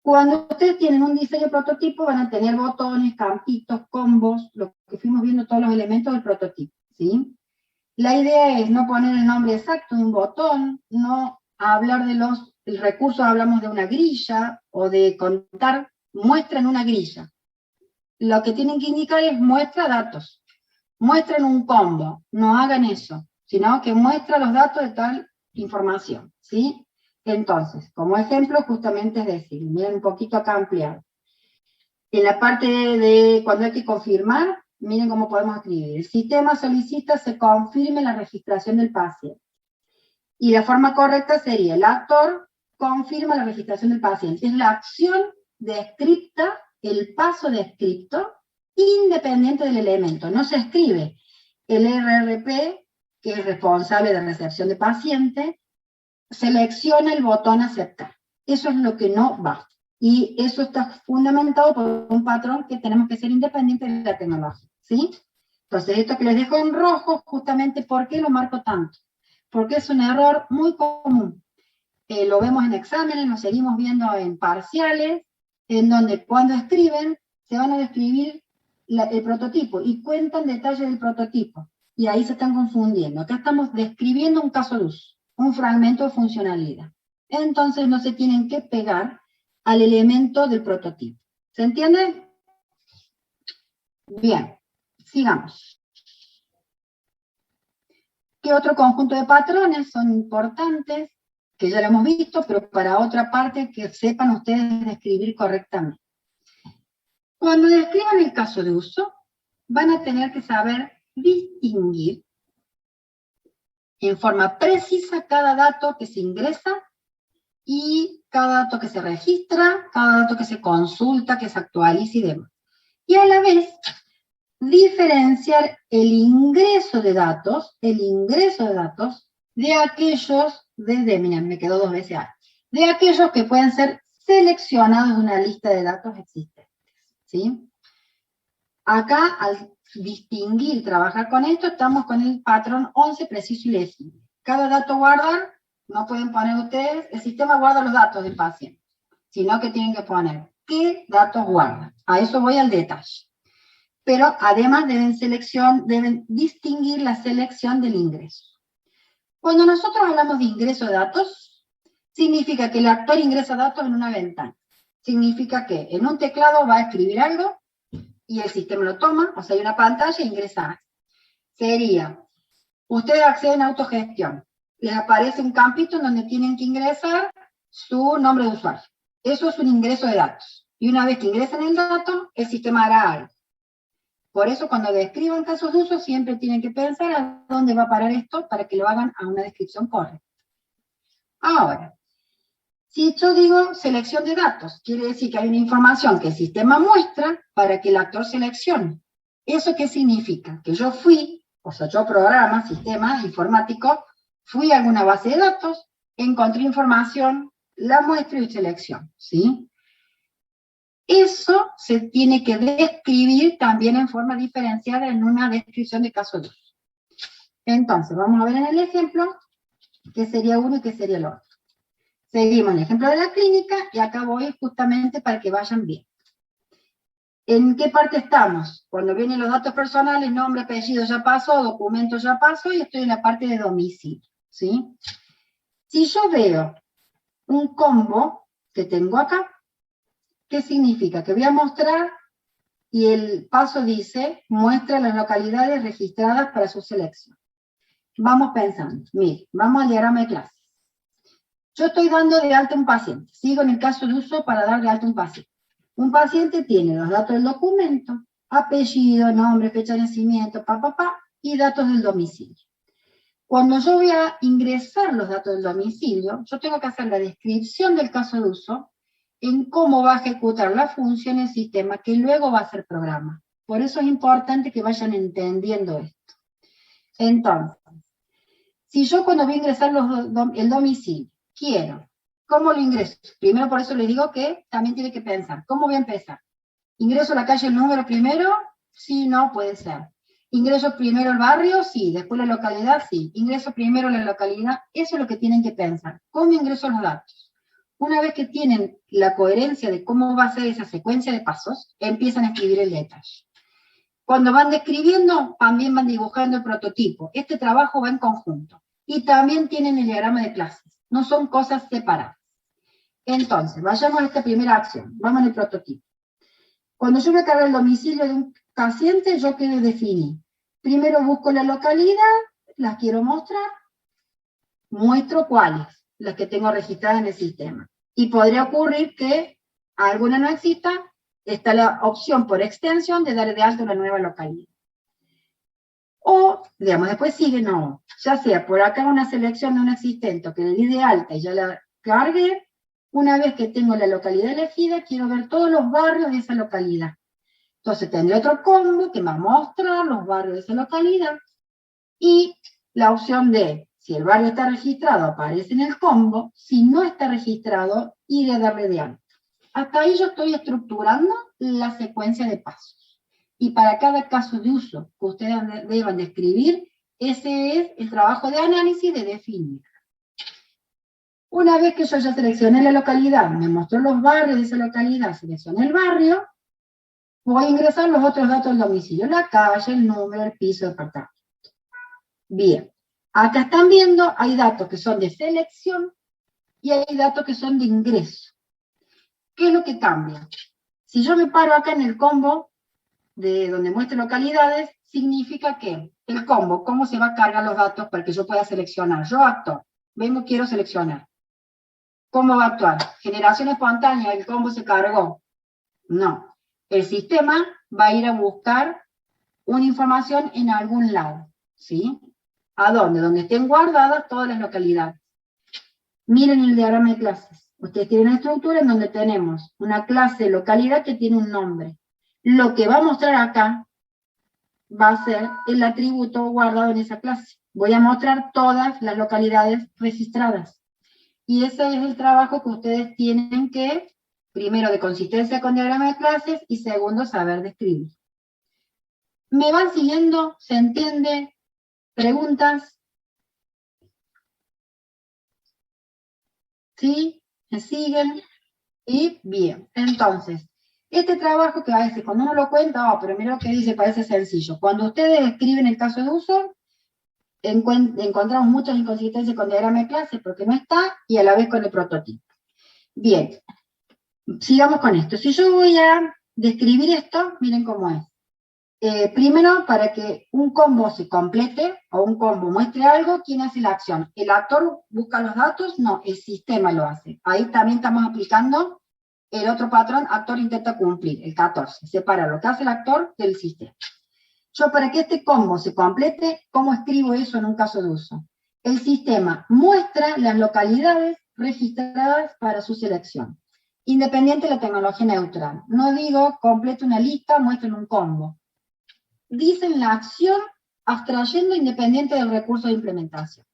Cuando ustedes tienen un diseño prototipo, van a tener botones, campitos, combos, lo que fuimos viendo, todos los elementos del prototipo, ¿sí? La idea es no poner el nombre exacto de un botón, no hablar de el recurso, hablamos de una grilla, o de contar, muestran una grilla. Lo que tienen que indicar es muestra datos, muestren un combo, no hagan eso, sino que muestra los datos de tal información, ¿sí? Entonces, como ejemplo, justamente es decir, miren un poquito acá ampliado. En la parte de cuando hay que confirmar, miren cómo podemos escribir. El sistema solicita se confirme la registración del paciente. Y la forma correcta sería, el actor confirma la registración del paciente. Es la acción descripta, el paso descripto, independiente del elemento. No se escribe el RRP, que es responsable de recepción de paciente, selecciona el botón aceptar. Eso es lo que no va. Y eso está fundamentado por un patrón que tenemos que ser independientes de la tecnología, ¿sí? Entonces, esto que les dejo en rojo, justamente, ¿por qué lo marco tanto? Porque es un error muy común. Lo vemos en exámenes, lo seguimos viendo en parciales, en donde cuando escriben, se van a describir el prototipo y cuentan detalles del prototipo. Y ahí se están confundiendo. Acá estamos describiendo un caso de uso, un fragmento de funcionalidad. Entonces no se tienen que pegar al elemento del prototipo. ¿Se entiende? Bien, sigamos. ¿Qué otro conjunto de patrones son importantes? Que ya lo hemos visto, pero para otra parte que sepan ustedes describir correctamente. Cuando describan el caso de uso, van a tener que saber distinguir en forma precisa cada dato que se ingresa y cada dato que se registra, cada dato que se consulta, que se actualiza y demás. Y a la vez, diferenciar el ingreso de datos de aquellos, miren, me quedó 2 veces ahí, de aquellos que pueden ser seleccionados de una lista de datos existentes, ¿sí? Acá, al distinguir, trabajar con esto, estamos con el patrón 11 preciso y legible. Cada dato guardar, no pueden poner ustedes, el sistema guarda los datos del paciente, sino que tienen que poner qué datos guarda. A eso voy al detalle. Pero además deben distinguir la selección del ingreso. Cuando nosotros hablamos de ingreso de datos, significa que el actor ingresa datos en una ventana. Significa que en un teclado va a escribir algo y el sistema lo toma, o sea, hay una pantalla e ingresa. Sería, ustedes acceden a autogestión, les aparece un campito en donde tienen que ingresar su nombre de usuario. Eso es un ingreso de datos. Y una vez que ingresan el dato, el sistema hará algo. Por eso cuando describan casos de uso siempre tienen que pensar a dónde va a parar esto para que lo hagan a una descripción correcta. Ahora, si yo digo selección de datos, quiere decir que hay una información que el sistema muestra para que el actor seleccione. ¿Eso qué significa? Que yo fui, o sea, yo programa, sistema informático, fui a alguna base de datos, encontré información, la muestro y selecciono, ¿sí? Eso se tiene que describir también en forma diferenciada en una descripción de caso de uso. Entonces, vamos a ver en el ejemplo qué sería uno y qué sería el otro. Seguimos el ejemplo de la clínica y acá voy justamente para que vayan bien. ¿En qué parte estamos? Cuando vienen los datos personales, nombre, apellido ya pasó, documento ya pasó y estoy en la parte de domicilio, ¿sí? Si yo veo un combo que tengo acá, ¿qué significa? Que voy a mostrar y el paso dice, muestra las localidades registradas para su selección. Vamos pensando, mire, vamos al diagrama de clases. Yo estoy dando de alta a un paciente, sigo en el caso de uso para dar de alta a un paciente. Un paciente tiene los datos del documento, apellido, nombre, fecha de nacimiento, y datos del domicilio. Cuando yo voy a ingresar los datos del domicilio, yo tengo que hacer la descripción del caso de uso en cómo va a ejecutar la función el sistema que luego va a ser programa. Por eso es importante que vayan entendiendo esto. Entonces, si yo cuando voy a ingresar el domicilio, quiero, ¿cómo lo ingreso? Primero por eso les digo que también tiene que pensar, ¿cómo voy a empezar? ¿Ingreso la calle el número primero? Sí, no, puede ser. ¿Ingreso primero el barrio? Sí. ¿Después la localidad? Sí. ¿Ingreso primero la localidad? Eso es lo que tienen que pensar. ¿Cómo ingreso los datos? Una vez que tienen la coherencia de cómo va a ser esa secuencia de pasos, empiezan a escribir el detalle. Cuando van describiendo, también van dibujando el prototipo. Este trabajo va en conjunto. Y también tienen el diagrama de clases. No son cosas separadas. Entonces, vayamos a esta primera acción. Vamos al prototipo. Cuando yo voy a cargar el domicilio de un paciente, ¿yo qué definí? Primero busco la localidad, las quiero mostrar, muestro cuáles, las que tengo registradas en el sistema. Y podría ocurrir que alguna no exista, está la opción por extensión de dar de alta una nueva localidad. O, digamos, después sigue, no, ya sea por acá una selección de un existente que le di de alta y ya la cargué, una vez que tengo la localidad elegida, quiero ver todos los barrios de esa localidad. Entonces tendré otro combo que me va a mostrar los barrios de esa localidad y la opción de, si el barrio está registrado, aparece en el combo, si no está registrado, iré a darle de alta. Hasta ahí yo estoy estructurando la secuencia de pasos. Y para cada caso de uso que ustedes deban describir, ese es el trabajo de análisis de definir. Una vez que yo ya seleccioné la localidad, me mostró los barrios de esa localidad, seleccioné el barrio, voy a ingresar los otros datos del domicilio, la calle, el número, el piso, el departamento. Bien, acá están viendo, hay datos que son de selección y hay datos que son de ingreso. ¿Qué es lo que cambia? Si yo me paro acá en el combo de donde muestre localidades, significa que el combo, cómo se va a cargar los datos para que yo pueda seleccionar. Yo actor, vengo, quiero seleccionar. ¿Cómo va a actuar? Generación espontánea, el combo se cargó. No. El sistema va a ir a buscar una información en algún lado, ¿sí? ¿A dónde? Donde estén guardadas todas las localidades. Miren el diagrama de clases. Ustedes tienen una estructura en donde tenemos una clase de localidad que tiene un nombre. Lo que va a mostrar acá va a ser el atributo guardado en esa clase. Voy a mostrar todas las localidades registradas. Y ese es el trabajo que ustedes tienen que, primero, de consistencia con diagrama de clases, y segundo, saber describir. ¿Me van siguiendo? ¿Se entiende? ¿Preguntas? ¿Sí? ¿Me siguen? Y bien, entonces, este trabajo que a veces cuando uno lo cuenta, oh, pero mira lo que dice, parece sencillo. Cuando ustedes escriben el caso de uso, encontramos muchas inconsistencias con diagrama de clase porque no está, y a la vez con el prototipo. Bien, sigamos con esto. Si yo voy a describir esto, miren cómo es. Primero, para que un combo se complete, o un combo muestre algo, ¿quién hace la acción? ¿El actor busca los datos? No, el sistema lo hace. Ahí también estamos aplicando el otro patrón, actor intenta cumplir, el 14. Separa lo que hace el actor del sistema. Yo, para que este combo se complete, ¿cómo escribo eso en un caso de uso? El sistema muestra las localidades registradas para su selección, independiente de la tecnología neutral. No digo, complete una lista, muestren un combo. Dicen la acción abstrayendo independiente del recurso de implementación.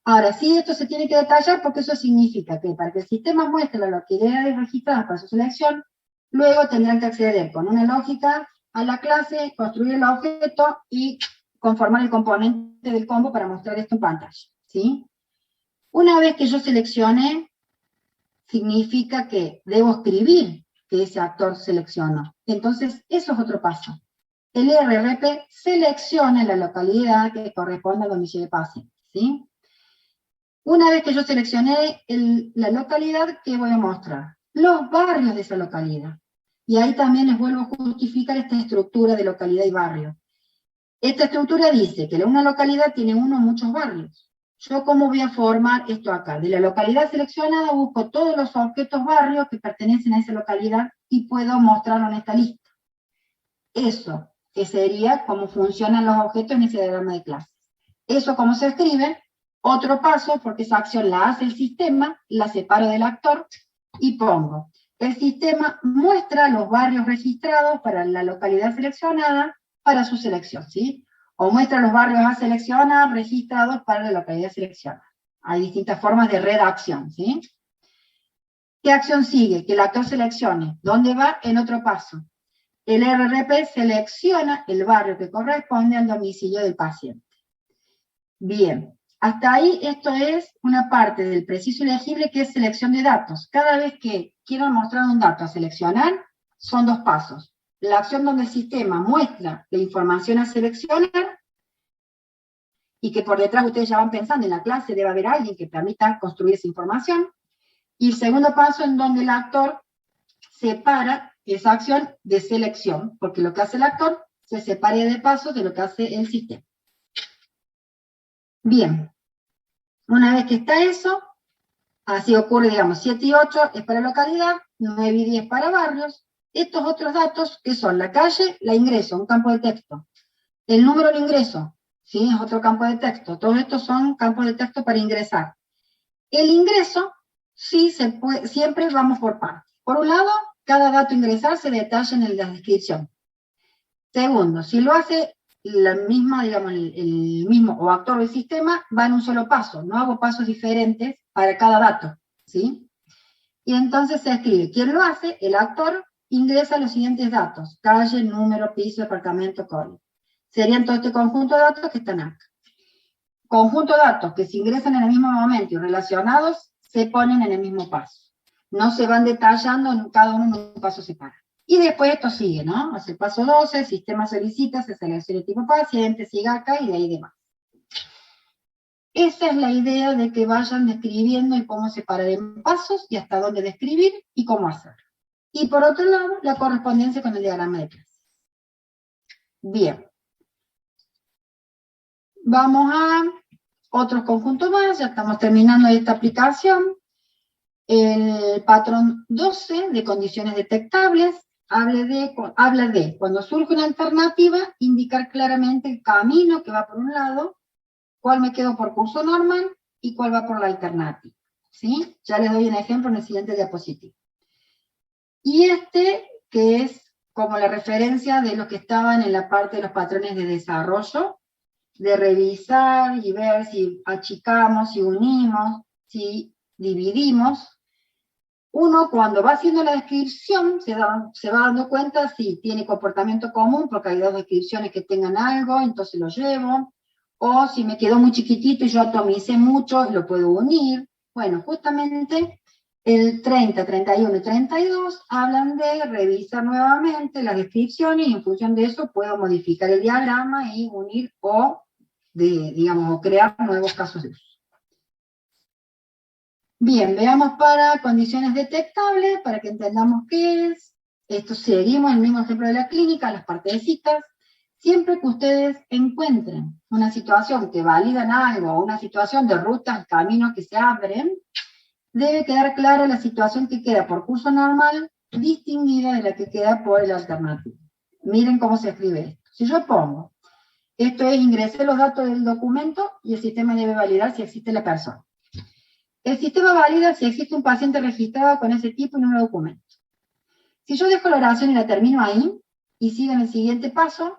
Ahora, sí, esto se tiene que detallar porque eso significa que para que el sistema muestre las localidades registradas para su selección, luego tendrán que acceder con una lógica a la clase, construir el objeto y conformar el componente del combo para mostrar esto en pantalla, ¿sí? Una vez que yo seleccione, significa que debo escribir que ese actor seleccionó. Entonces, eso es otro paso. El RRP selecciona la localidad que corresponde al domicilio de paciente, ¿sí? Una vez que yo seleccioné la localidad, ¿qué voy a mostrar? Los barrios de esa localidad. Y ahí también les vuelvo a justificar esta estructura de localidad y barrio. Esta estructura dice que una localidad tiene uno o muchos barrios. ¿Yo cómo voy a formar esto acá? De la localidad seleccionada busco todos los objetos barrios que pertenecen a esa localidad y puedo mostrarlo en esta lista. Eso, que sería cómo funcionan los objetos en ese diagrama de clases. Eso cómo se escribe. Otro paso, porque esa acción la hace el sistema, la separo del actor y pongo. El sistema muestra los barrios registrados para la localidad seleccionada para su selección, ¿sí? O muestra los barrios a seleccionar registrados para la localidad seleccionada. Hay distintas formas de redacción, ¿sí? ¿Qué acción sigue? Que el actor seleccione. ¿Dónde va? En otro paso. El RRP selecciona el barrio que corresponde al domicilio del paciente. Bien, hasta ahí esto es una parte del preciso y legible que es selección de datos. Cada vez que quiero mostrar un dato a seleccionar, son dos pasos. La acción donde el sistema muestra la información a seleccionar y que por detrás ustedes ya van pensando, en la clase debe haber alguien que permita construir esa información. Y el segundo paso en donde el actor separa esa acción de selección, porque lo que hace el actor se separa de paso de lo que hace el sistema. Bien, una vez que está eso, así ocurre, digamos, 7 y 8 es para localidad, 9 y 10 para barrios. Estos otros datos, que son la calle, la ingreso, un campo de texto. El número de ingreso, ¿sí? Es otro campo de texto. Todos estos son campos de texto para ingresar. El ingreso, sí, siempre vamos por partes. Por un lado, cada dato a ingresar se detalla en la descripción. Segundo, si lo hace la misma, digamos, el mismo o actor del sistema, va en un solo paso. No hago pasos diferentes para cada dato, ¿sí? Y entonces se escribe, ¿quién lo hace? El actor ingresa los siguientes datos: calle, número, piso, departamento, código. Serían todo este conjunto de datos que están acá. Conjunto de datos que se ingresan en el mismo momento y relacionados se ponen en el mismo paso. No se van detallando en cada uno en un paso separado. Y después esto sigue, ¿no? Hace el paso 12, el sistema solicita, se selecciona el tipo paciente, sigue acá y de ahí demás. Esa es la idea de que vayan describiendo y cómo separar en pasos y hasta dónde describir y cómo hacerlo. Y por otro lado, la correspondencia con el diagrama de clase. Bien. Vamos a otro conjunto más, ya estamos terminando esta aplicación. El patrón 12 de condiciones detectables habla de, cuando surge una alternativa, indicar claramente el camino que va por un lado, cuál me quedo por curso normal y cuál va por la alternativa. ¿Sí? Ya les doy un ejemplo en el siguiente diapositivo. Y este, que es como la referencia de los que estaban en la parte de los patrones de desarrollo, de revisar y ver si achicamos, si unimos, si dividimos. Uno, cuando va haciendo la descripción, se va dando cuenta si tiene comportamiento común, porque hay dos descripciones que tengan algo, entonces lo llevo. O si me quedó muy chiquitito y yo atomicé mucho, lo puedo unir. Bueno, justamente el 30, 31 y 32 hablan de revisar nuevamente las descripciones y en función de eso puedo modificar el diagrama y unir o crear nuevos casos de uso. Bien, veamos para condiciones detectables, para que entendamos qué es. Esto seguimos el mismo ejemplo de la clínica, las partecitas. Siempre que ustedes encuentren una situación que validan algo, o una situación de rutas, caminos que se abren, debe quedar clara la situación que queda por curso normal, distinguida de la que queda por el alternativo. Miren cómo se escribe esto. Si yo pongo, esto es ingresé los datos del documento y el sistema debe validar si existe la persona. El sistema valida si existe un paciente registrado con ese tipo y número de documento. Si yo dejo la oración y la termino ahí, y sigo en el siguiente paso,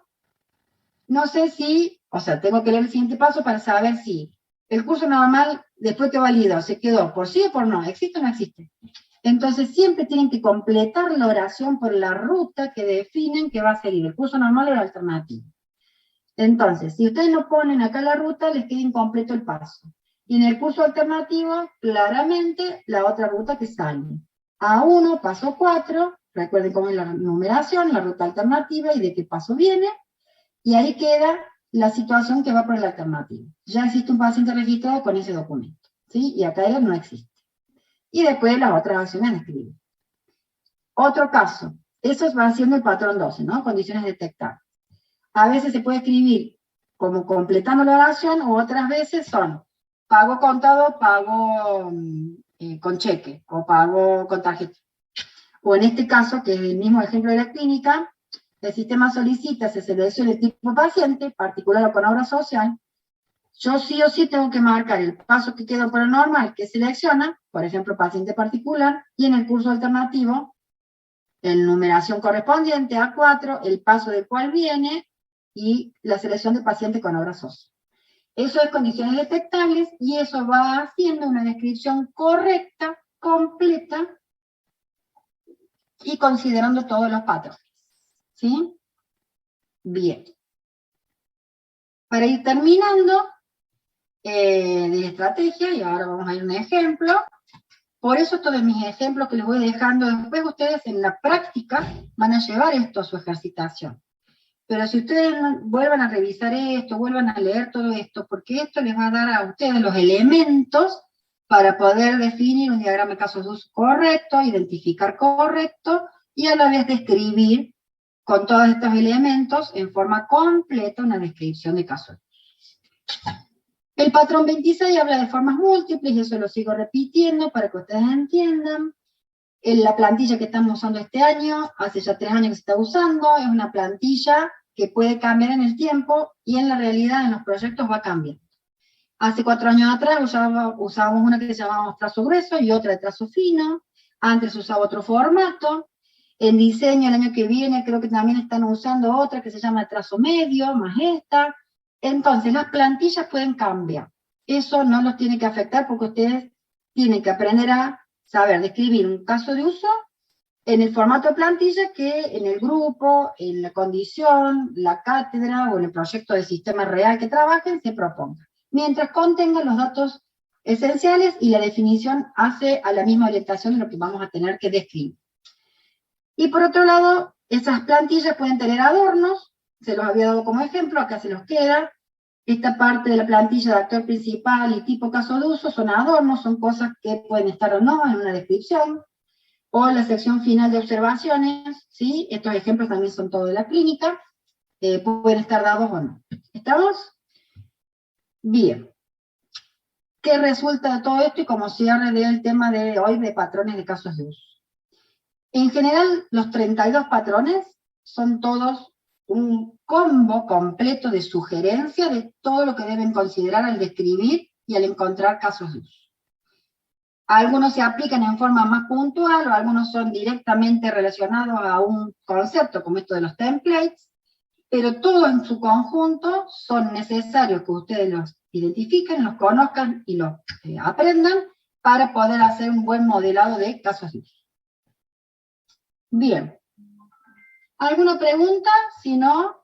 no sé si, tengo que leer el siguiente paso para saber si El curso normal, después que validó, se quedó por sí o por no, ¿existe o no existe? Entonces siempre tienen que completar la oración por la ruta que definen que va a seguir, el curso normal o el alternativo. Entonces, si ustedes no ponen acá la ruta, les queda incompleto el paso. Y en el curso alternativo, claramente, la otra ruta que sale. A1, paso 4, recuerden cómo es la numeración, la ruta alternativa y de qué paso viene, y ahí queda la situación que va por el alternativo. Ya existe un paciente registrado con ese documento, ¿sí? Y acá no existe. Y después las otras acciones de escribir. Otro caso, eso va siendo el patrón 12, ¿no? Condiciones detectadas. A veces se puede escribir como completando la oración, o otras veces son pago contado, pago con cheque, o pago con tarjeta. O en este caso, que es el mismo ejemplo de la clínica, el sistema solicita, se selecciona el tipo de paciente, particular o con obra social. Yo sí o sí tengo que marcar el paso que quedó por el normal que selecciona, por ejemplo, paciente particular, y en el curso alternativo, en numeración correspondiente a 4, el paso del cual viene, y la selección de paciente con obra social. Eso es condiciones detectables, y eso va haciendo una descripción correcta, completa, y considerando todos los patrones. ¿Sí? Bien. Para ir terminando de la estrategia, y ahora vamos a ir a un ejemplo. Por eso todos mis ejemplos que les voy dejando, después ustedes en la práctica van a llevar esto a su ejercitación. Pero si ustedes vuelvan a revisar esto, vuelvan a leer todo esto, porque esto les va a dar a ustedes los elementos para poder definir un diagrama de casos de uso correcto, identificar correcto, y a la vez describir con todos estos elementos en forma completa una descripción de casos. El patrón 26 habla de formas múltiples, y eso lo sigo repitiendo para que ustedes entiendan. En la plantilla que estamos usando este año, hace ya 3 años que se está usando, es una plantilla que puede cambiar en el tiempo, y en la realidad en los proyectos va cambiando. Hace 4 años atrás usábamos una que se llamaba trazo grueso y otra de trazo fino. Antes usaba otro formato. En diseño el año que viene creo que también están usando otra que se llama trazo medio, más esta. Entonces las plantillas pueden cambiar. Eso no los tiene que afectar, porque ustedes tienen que aprender a saber describir un caso de uso en el formato de plantilla que en el grupo, en la condición, la cátedra o en el proyecto de sistema real que trabajen se proponga, mientras contengan los datos esenciales y la definición hace a la misma orientación de lo que vamos a tener que describir. Y por otro lado, esas plantillas pueden tener adornos, se los había dado como ejemplo, acá se los queda. Esta parte de la plantilla de actor principal y tipo caso de uso son adornos, son cosas que pueden estar o no en una descripción. O la sección final de observaciones, ¿sí? Estos ejemplos también son todos de la clínica, pueden estar dados o no. ¿Estamos? Bien. ¿Qué resulta de todo esto? Y como cierre del tema de hoy de patrones de casos de uso. En general, los 32 patrones son todos un combo completo de sugerencia de todo lo que deben considerar al describir y al encontrar casos de uso. Algunos se aplican en forma más puntual, o algunos son directamente relacionados a un concepto, como esto de los templates, pero todos en su conjunto son necesarios que ustedes los identifiquen, los conozcan y los aprendan para poder hacer un buen modelado de casos de uso. Bien. ¿Alguna pregunta? Si no,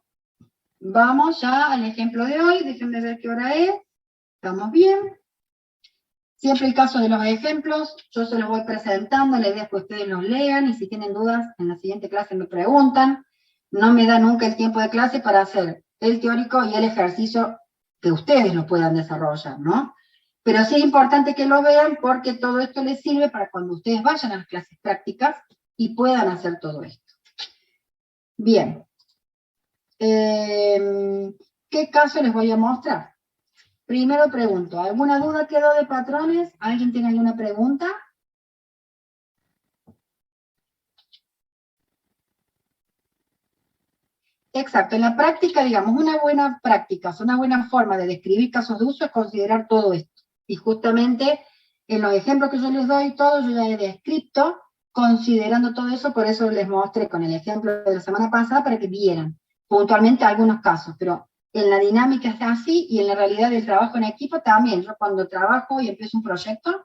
vamos ya al ejemplo de hoy. Déjenme ver qué hora es. ¿Estamos bien? Siempre el caso de los ejemplos, yo se los voy presentando, la idea es que ustedes los lean, y si tienen dudas, en la siguiente clase me preguntan. No me da nunca el tiempo de clase para hacer el teórico y el ejercicio que ustedes lo puedan desarrollar, ¿no? Pero sí es importante que lo vean, porque todo esto les sirve para cuando ustedes vayan a las clases prácticas y puedan hacer todo esto. Bien. ¿Qué caso les voy a mostrar? Primero pregunto, ¿alguna duda quedó de patrones? ¿Alguien tiene alguna pregunta? Exacto, en la práctica, digamos, una buena práctica, una buena forma de describir casos de uso es considerar todo esto. Y justamente en los ejemplos que yo les doy, todos yo ya he descrito, considerando todo eso, por eso les mostré con el ejemplo de la semana pasada, para que vieran puntualmente algunos casos, pero en la dinámica es así, y en la realidad del trabajo en equipo también. Yo cuando trabajo y empiezo un proyecto,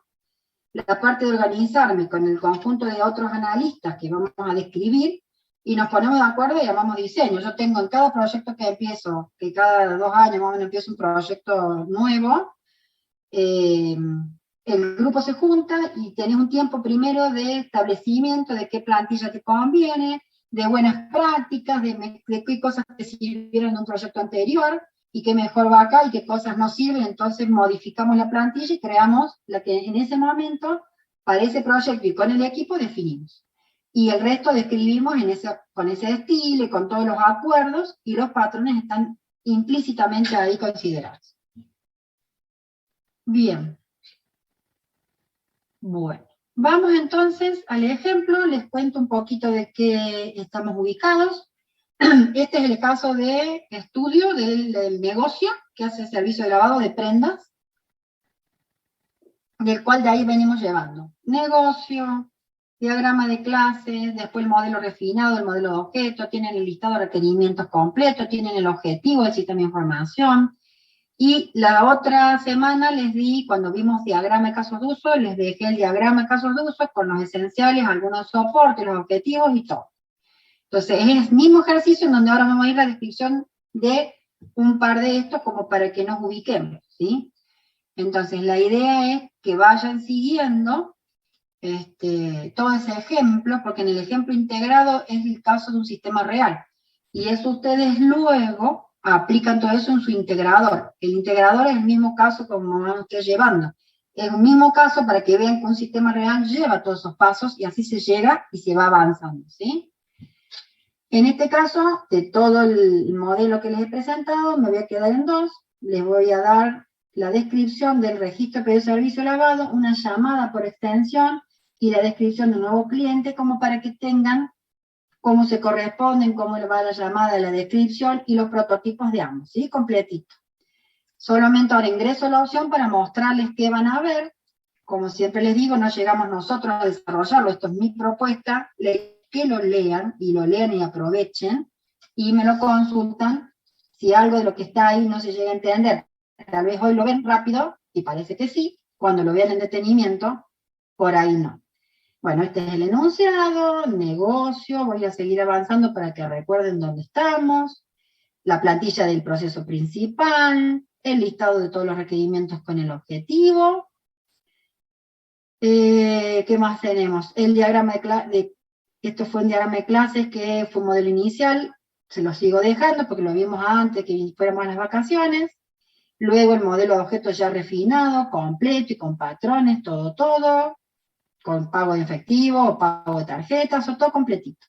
la parte de organizarme con el conjunto de otros analistas que vamos a describir, y nos ponemos de acuerdo y llamamos diseño. Yo tengo en cada proyecto que empiezo, que cada 2 años más o menos empiezo un proyecto nuevo, el grupo se junta y tenés un tiempo primero de establecimiento de qué plantilla te conviene, de buenas prácticas, de qué cosas te sirvieron en un proyecto anterior, y qué mejor va acá y qué cosas no sirven. Entonces modificamos la plantilla y creamos la que en ese momento, para ese proyecto y con el equipo, definimos. Y el resto describimos con ese estilo y con todos los acuerdos, y los patrones están implícitamente ahí considerados. Bien. Bueno, vamos entonces al ejemplo. Les cuento un poquito de qué estamos ubicados. Este es el caso de estudio del negocio que hace servicio de lavado de prendas, del cual de ahí venimos llevando. Negocio, diagrama de clases, después el modelo refinado, el modelo de objeto, tienen el listado de requerimientos completo, tienen el objetivo del sistema de información. Y la otra semana les di, cuando vimos diagrama de casos de uso, les dejé el diagrama de casos de uso con los esenciales, algunos soportes, los objetivos y todo. Entonces, es el mismo ejercicio en donde ahora vamos a ir a la descripción de un par de estos como para que nos ubiquemos, ¿sí? Entonces, la idea es que vayan siguiendo todo ese ejemplo, porque en el ejemplo integrado es el caso de un sistema real. Y eso ustedes luego aplican todo eso en su integrador. El integrador es el mismo caso como vamos a estar llevando. Es el mismo caso para que vean que un sistema real lleva todos esos pasos y así se llega y se va avanzando, ¿sí? En este caso, de todo el modelo que les he presentado, me voy a quedar en 2. Les voy a dar la descripción del registro de servicio lavado, una llamada por extensión y la descripción de un nuevo cliente, como para que tengan cómo se corresponden, cómo va la llamada, la descripción y los prototipos de ambos, ¿sí? Completito. Solamente ahora ingreso la opción para mostrarles qué van a ver. Como siempre les digo, no llegamos nosotros a desarrollarlo, esto es mi propuesta, que lo lean y aprovechen, y me lo consultan si algo de lo que está ahí no se llega a entender. Tal vez hoy lo ven rápido, y parece que sí, cuando lo vean en detenimiento, por ahí no. Bueno, este es el enunciado, negocio, voy a seguir avanzando para que recuerden dónde estamos, la plantilla del proceso principal, el listado de todos los requerimientos con el objetivo. ¿Qué más tenemos? El diagrama esto fue un diagrama de clases que fue un modelo inicial, se lo sigo dejando porque lo vimos antes que fuéramos a las vacaciones. Luego el modelo de objetos ya refinado, completo y con patrones, todo, con pago de efectivo o pago de tarjetas, o todo completito.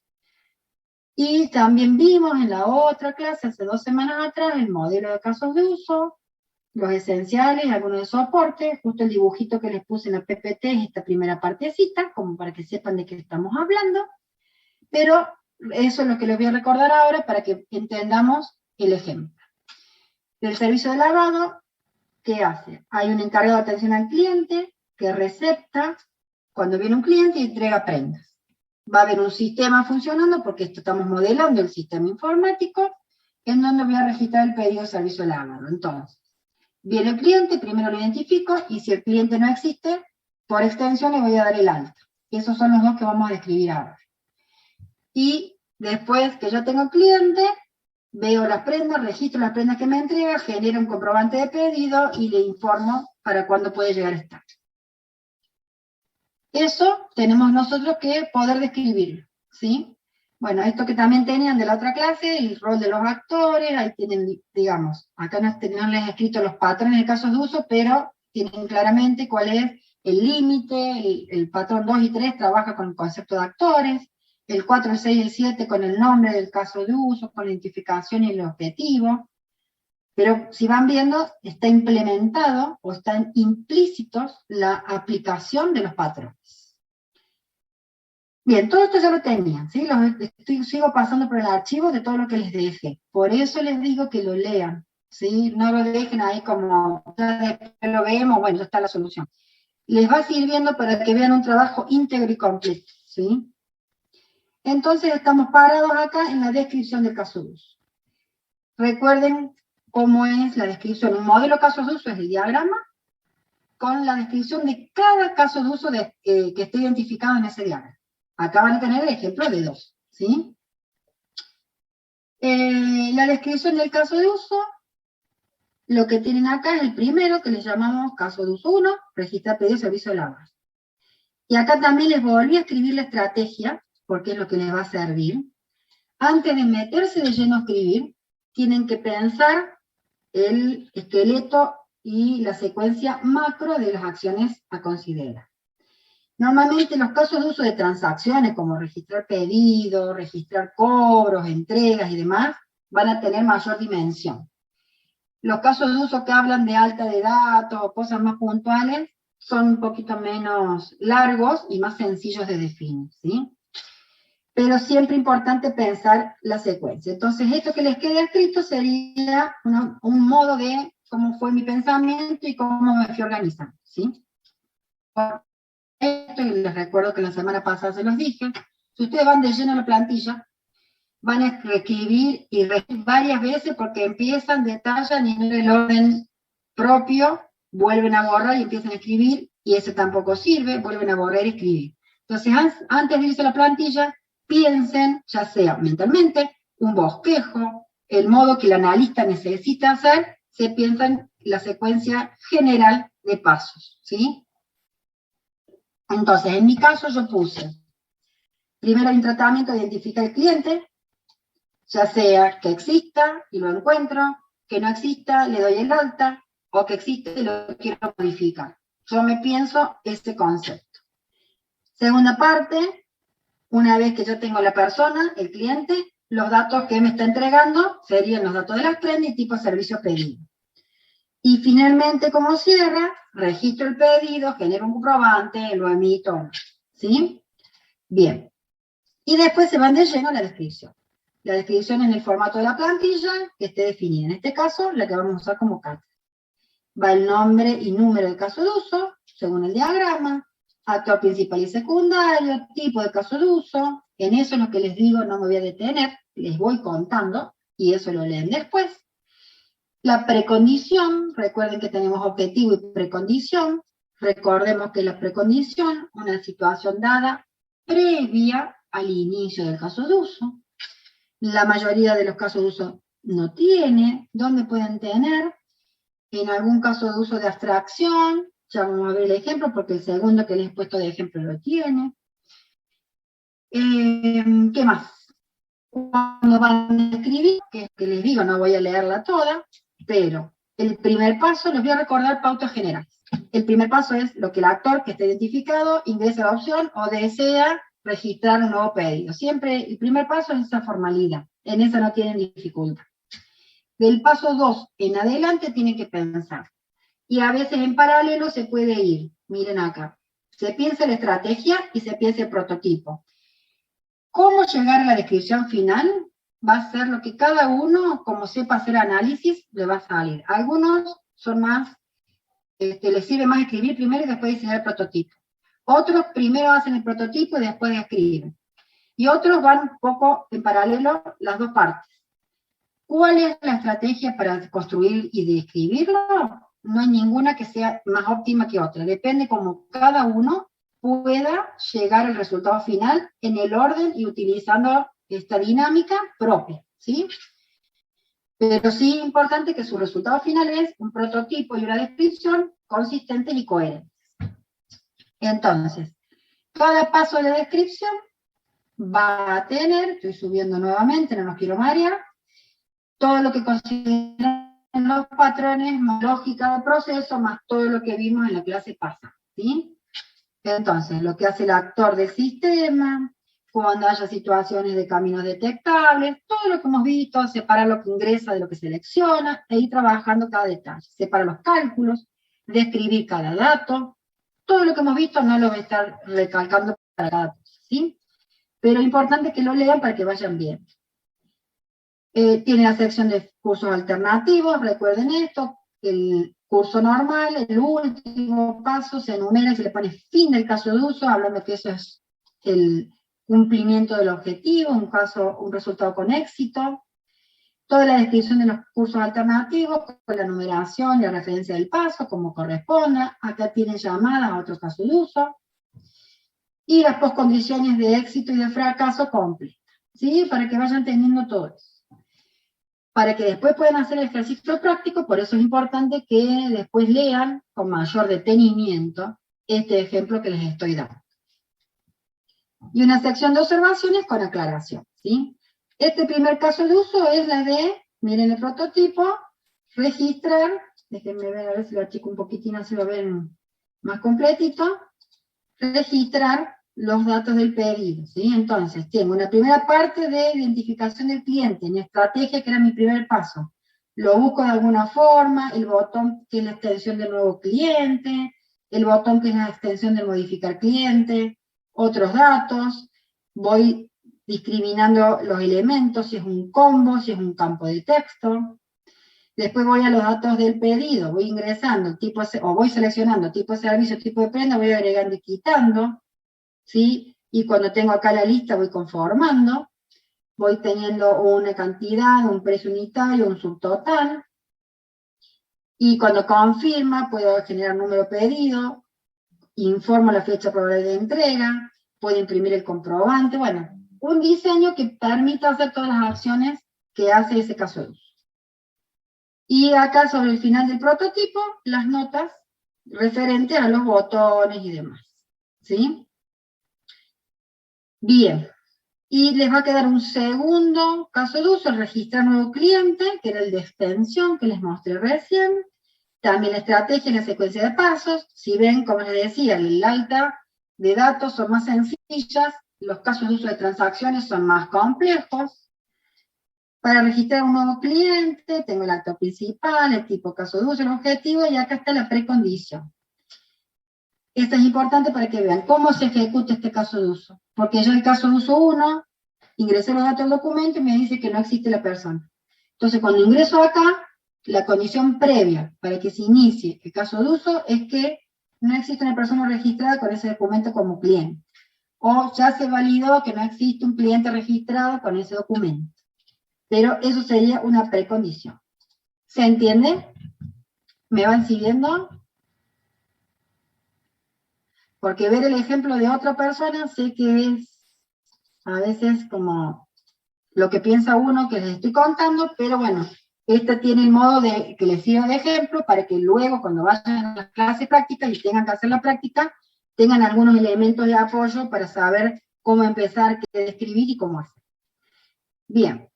Y también vimos en la otra clase, hace 2 semanas atrás, el modelo de casos de uso, los esenciales, algunos de soporte, justo el dibujito que les puse en la PPT es esta primera partecita, como para que sepan de qué estamos hablando, pero eso es lo que les voy a recordar ahora para que entendamos el ejemplo. El servicio de lavado, ¿qué hace? Hay un encargado de atención al cliente que recepta cuando viene un cliente y entrega prendas. Va a haber un sistema funcionando, porque esto estamos modelando el sistema informático, en donde voy a registrar el pedido de servicio de lavado. Entonces, viene el cliente, primero lo identifico, y si el cliente no existe, por extensión le voy a dar el alta. Esos son los dos que vamos a describir ahora. Y después que yo tengo el cliente, veo las prendas, registro las prendas que me entrega, genero un comprobante de pedido y le informo para cuándo puede llegar a estar. Eso tenemos nosotros que poder describirlo, ¿sí? Bueno, esto que también tenían de la otra clase, el rol de los actores, ahí tienen, digamos, acá no les he escrito los patrones de casos de uso, pero tienen claramente cuál es el límite, el patrón 2 y 3 trabaja con el concepto de actores, el 4, el 6 y el 7 con el nombre del caso de uso, con la identificación y el objetivo. Pero si van viendo, está implementado o están implícitos la aplicación de los patrones. Bien, todo esto ya lo tenían, ¿sí? Sigo pasando por el archivo de todo lo que les dejé. Por eso les digo que lo lean, ¿sí? No lo dejen ahí como, ya después lo vemos, bueno, ya está la solución. Les va sirviendo para que vean un trabajo íntegro y completo, ¿sí? Entonces estamos parados acá en la descripción del caso de uso. Recuerden cómo es la descripción. Un modelo caso de uso es el diagrama, con la descripción de cada caso de uso que esté identificado en ese diagrama. Acá van a tener el ejemplo de 2, ¿sí? La descripción del caso de uso, lo que tienen acá es el primero, que le llamamos caso de uso 1, registrar pedido de servicio de labores. Y acá también les volví a escribir la estrategia, porque es lo que les va a servir. Antes de meterse de lleno a escribir, tienen que pensar el esqueleto y la secuencia macro de las acciones a considerar. Normalmente los casos de uso de transacciones, como registrar pedidos, registrar cobros, entregas y demás, van a tener mayor dimensión. Los casos de uso que hablan de alta de datos o cosas más puntuales son un poquito menos largos y más sencillos de definir, ¿sí? Pero siempre importante pensar la secuencia. Entonces, esto que les queda escrito sería un modo de cómo fue mi pensamiento y cómo me fui organizando, ¿sí? Esto, y les recuerdo que la semana pasada se los dije, si ustedes van de lleno a la plantilla, van a reescribir y reescribir varias veces porque empiezan, detallan y en el orden propio, vuelven a borrar y empiezan a escribir, y ese tampoco sirve, vuelven a borrar y escribir. Entonces, antes de irse a la plantilla, piensen, ya sea mentalmente, un bosquejo, el modo que el analista necesita hacer, se piensa en la secuencia general de pasos, ¿sí? Entonces, en mi caso yo puse, primero hay un tratamiento de identificar al cliente, ya sea que exista y lo encuentro, que no exista, le doy el alta, o que existe y lo quiero modificar. Yo me pienso ese concepto. Segunda parte, una vez que yo tengo la persona, el cliente, los datos que me está entregando serían los datos de las prendas y tipo de servicio pedido. Y finalmente, como cierra, registro el pedido, genero un comprobante, lo emito, ¿sí? Bien. Y después se van de lleno a la descripción. La descripción en el formato de la plantilla que esté definida. En este caso, la que vamos a usar como carta. Va el nombre y número del caso de uso, según el diagrama, actor principal y secundario, tipo de caso de uso. En eso es lo que les digo, no me voy a detener, les voy contando, y eso lo leen después. La precondición, recuerden que tenemos objetivo y precondición. Recordemos que la precondición, una situación dada previa al inicio del caso de uso. La mayoría de los casos de uso no tiene. ¿Dónde pueden tener? En algún caso de uso de abstracción, ya vamos a ver el ejemplo, porque el segundo que les he puesto de ejemplo lo tiene. ¿Qué más? Cuando van a escribir, que les digo, no voy a leerla toda, pero el primer paso, les voy a recordar pautas generales. El primer paso es lo que el actor que esté identificado ingresa a la opción o desea registrar un nuevo pedido. Siempre el primer paso es esa formalidad, en esa no tienen dificultad. Del paso 2 en adelante tienen que pensar. Y a veces en paralelo se puede ir. Miren acá. Se piensa la estrategia y se piensa el prototipo. ¿Cómo llegar a la descripción final? Va a ser lo que cada uno, como sepa hacer análisis, le va a salir. Algunos son más, les sirve más escribir primero y después diseñar el prototipo. Otros primero hacen el prototipo y después escriben. Y otros van un poco en paralelo las dos partes. ¿Cuál es la estrategia para construir y describirlo? No hay ninguna que sea más óptima que otra. Depende cómo cada uno pueda llegar al resultado final en el orden y utilizando esta dinámica propia, ¿sí? Pero sí es importante que su resultado final es un prototipo y una descripción consistentes y coherentes. Entonces, cada paso de la descripción va a tener, estoy subiendo nuevamente, no nos quiero marear, todo lo que consideran los patrones, más lógica de proceso, más todo lo que vimos en la clase pasada, ¿sí? Entonces, lo que hace el actor del sistema, cuando haya situaciones de caminos detectables, todo lo que hemos visto, separar lo que ingresa de lo que selecciona, e ir trabajando cada detalle, separar los cálculos, describir cada dato, todo lo que hemos visto no lo voy a estar recalcando para cada cosa, ¿sí? Pero es importante que lo lean para que vayan bien. Tiene la sección de cursos alternativos, recuerden esto, el curso normal, el último paso se enumera y se le pone fin del caso de uso, hablando que eso es el cumplimiento del objetivo, un resultado con éxito. toda la descripción de los cursos alternativos, con la numeración y la referencia del paso, como corresponda. Acá tienen llamadas a otro caso de uso. Y las postcondiciones de éxito y de fracaso completas, ¿sí? Para que vayan teniendo todo eso. Para que después puedan hacer el ejercicio práctico, por eso es importante que después lean con mayor detenimiento este ejemplo que les estoy dando. Y una sección de observaciones con aclaración, ¿sí? Este primer caso de uso es la de, miren el prototipo, registrar, déjenme ver a ver si lo achico un poquitín, así lo ven más completito, registrar los datos del pedido, ¿sí? Entonces, tengo una primera parte de identificación del cliente, en estrategia, que era mi primer paso. Lo busco de alguna forma, el botón que es la extensión del nuevo cliente, el botón que es la extensión de modificar cliente, otros datos, voy discriminando los elementos, si es un combo, si es un campo de texto. Después voy a los datos del pedido, voy ingresando, o voy seleccionando tipo de servicio, tipo de prenda, voy agregando y quitando, ¿sí? Y cuando tengo acá la lista voy conformando, voy teniendo una cantidad, un precio unitario, un subtotal, y cuando confirma puedo generar número pedido, informo la fecha probable de entrega, puedo imprimir el comprobante, bueno, un diseño que permita hacer todas las acciones que hace ese caso de uso. Y acá sobre el final del prototipo, las notas referentes a los botones y demás, ¿sí? Bien, y les va a quedar un segundo caso de uso, el registrar nuevo cliente, que era el de extensión que les mostré recién. También la estrategia y la secuencia de pasos. Si ven, como les decía, el alta de datos son más sencillas, los casos de uso de transacciones son más complejos. Para registrar un nuevo cliente, tengo el acto principal, el tipo caso de uso, el objetivo, y acá está la precondición. Esto es importante para que vean cómo se ejecuta este caso de uso. Porque yo el caso de uso 1, ingresé los datos del documento y me dice que no existe la persona. Entonces, cuando ingreso acá, la condición previa para que se inicie el caso de uso es que no existe una persona registrada con ese documento como cliente. O ya se validó que no existe un cliente registrado con ese documento. Pero eso sería una precondición. ¿Se entiende? ¿Me van siguiendo? Porque ver el ejemplo de otra persona sé que es a veces como lo que piensa uno que les estoy contando, pero bueno, este tiene el modo de que les sirva de ejemplo para que luego cuando vayan a la clase práctica y tengan que hacer la práctica, tengan algunos elementos de apoyo para saber cómo empezar, qué describir y cómo hacer. Bien,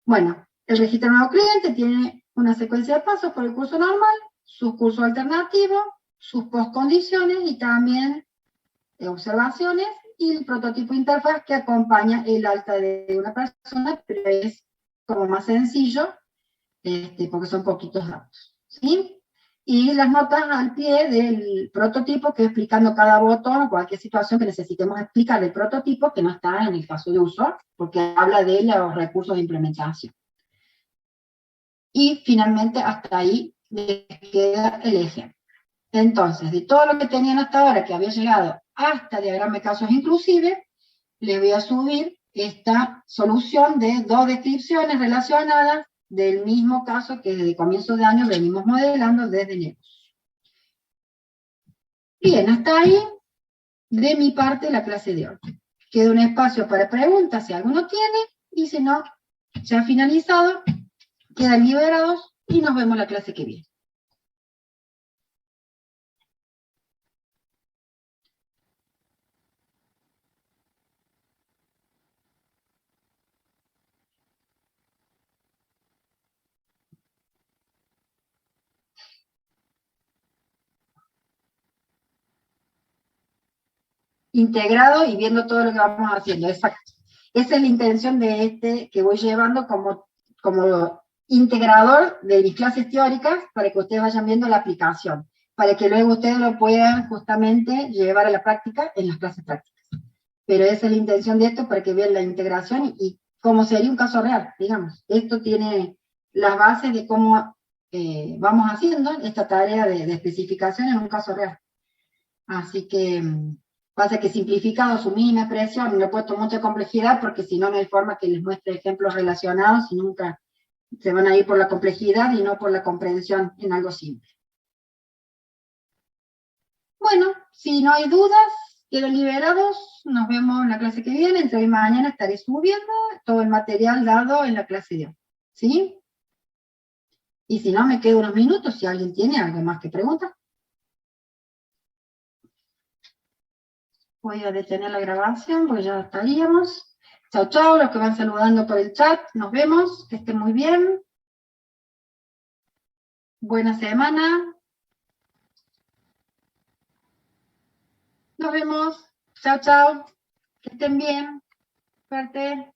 bueno, el registro de nuevo cliente tiene una secuencia de pasos por el curso normal, sus cursos alternativos, sus postcondiciones y también observaciones y el prototipo interfaz que acompaña el alta de una persona, pero es como más sencillo, porque son poquitos datos, ¿sí? Y las notas al pie del prototipo, que explicando cada botón o cualquier situación que necesitemos explicar del prototipo, que no está en el caso de uso, porque habla de los recursos de implementación. Y finalmente, hasta ahí les queda el ejemplo. Entonces, de todo lo que tenían hasta ahora, que había llegado hasta diagrama de casos inclusive, les voy a subir esta solución de 2 descripciones relacionadas del mismo caso que desde comienzo de año venimos modelando desde enero. Bien, hasta ahí de mi parte la clase de hoy. Queda un espacio para preguntas si alguno tiene, y si no, ya finalizado, quedan liberados y nos vemos la clase que viene. Integrado y viendo todo lo que vamos haciendo, exacto. Esa es la intención de este que voy llevando como integrador de mis clases teóricas para que ustedes vayan viendo la aplicación, para que luego ustedes lo puedan justamente llevar a la práctica en las clases prácticas. Pero esa es la intención de esto, para que vean la integración y cómo sería un caso real, digamos. Esto tiene las bases de cómo vamos haciendo esta tarea de especificación en un caso real. Así que pasa que simplificado su mínima expresión, le he puesto mucha complejidad porque si no, no hay forma que les muestre ejemplos relacionados y nunca Se van a ir por la complejidad y no por la comprensión en algo simple. Bueno, si no hay dudas, quedan liberados. Nos vemos en la clase que viene. Entre hoy y mañana estaré subiendo todo el material dado en la clase de hoy. ¿Sí? Y si no, me quedo unos minutos si alguien tiene algo más que preguntar. Voy a detener la grabación, pues ya estaríamos. Chao, chao, los que van saludando por el chat. Nos vemos, que estén muy bien. Buena semana. Nos vemos. Chao, chao. Que estén bien. Suerte.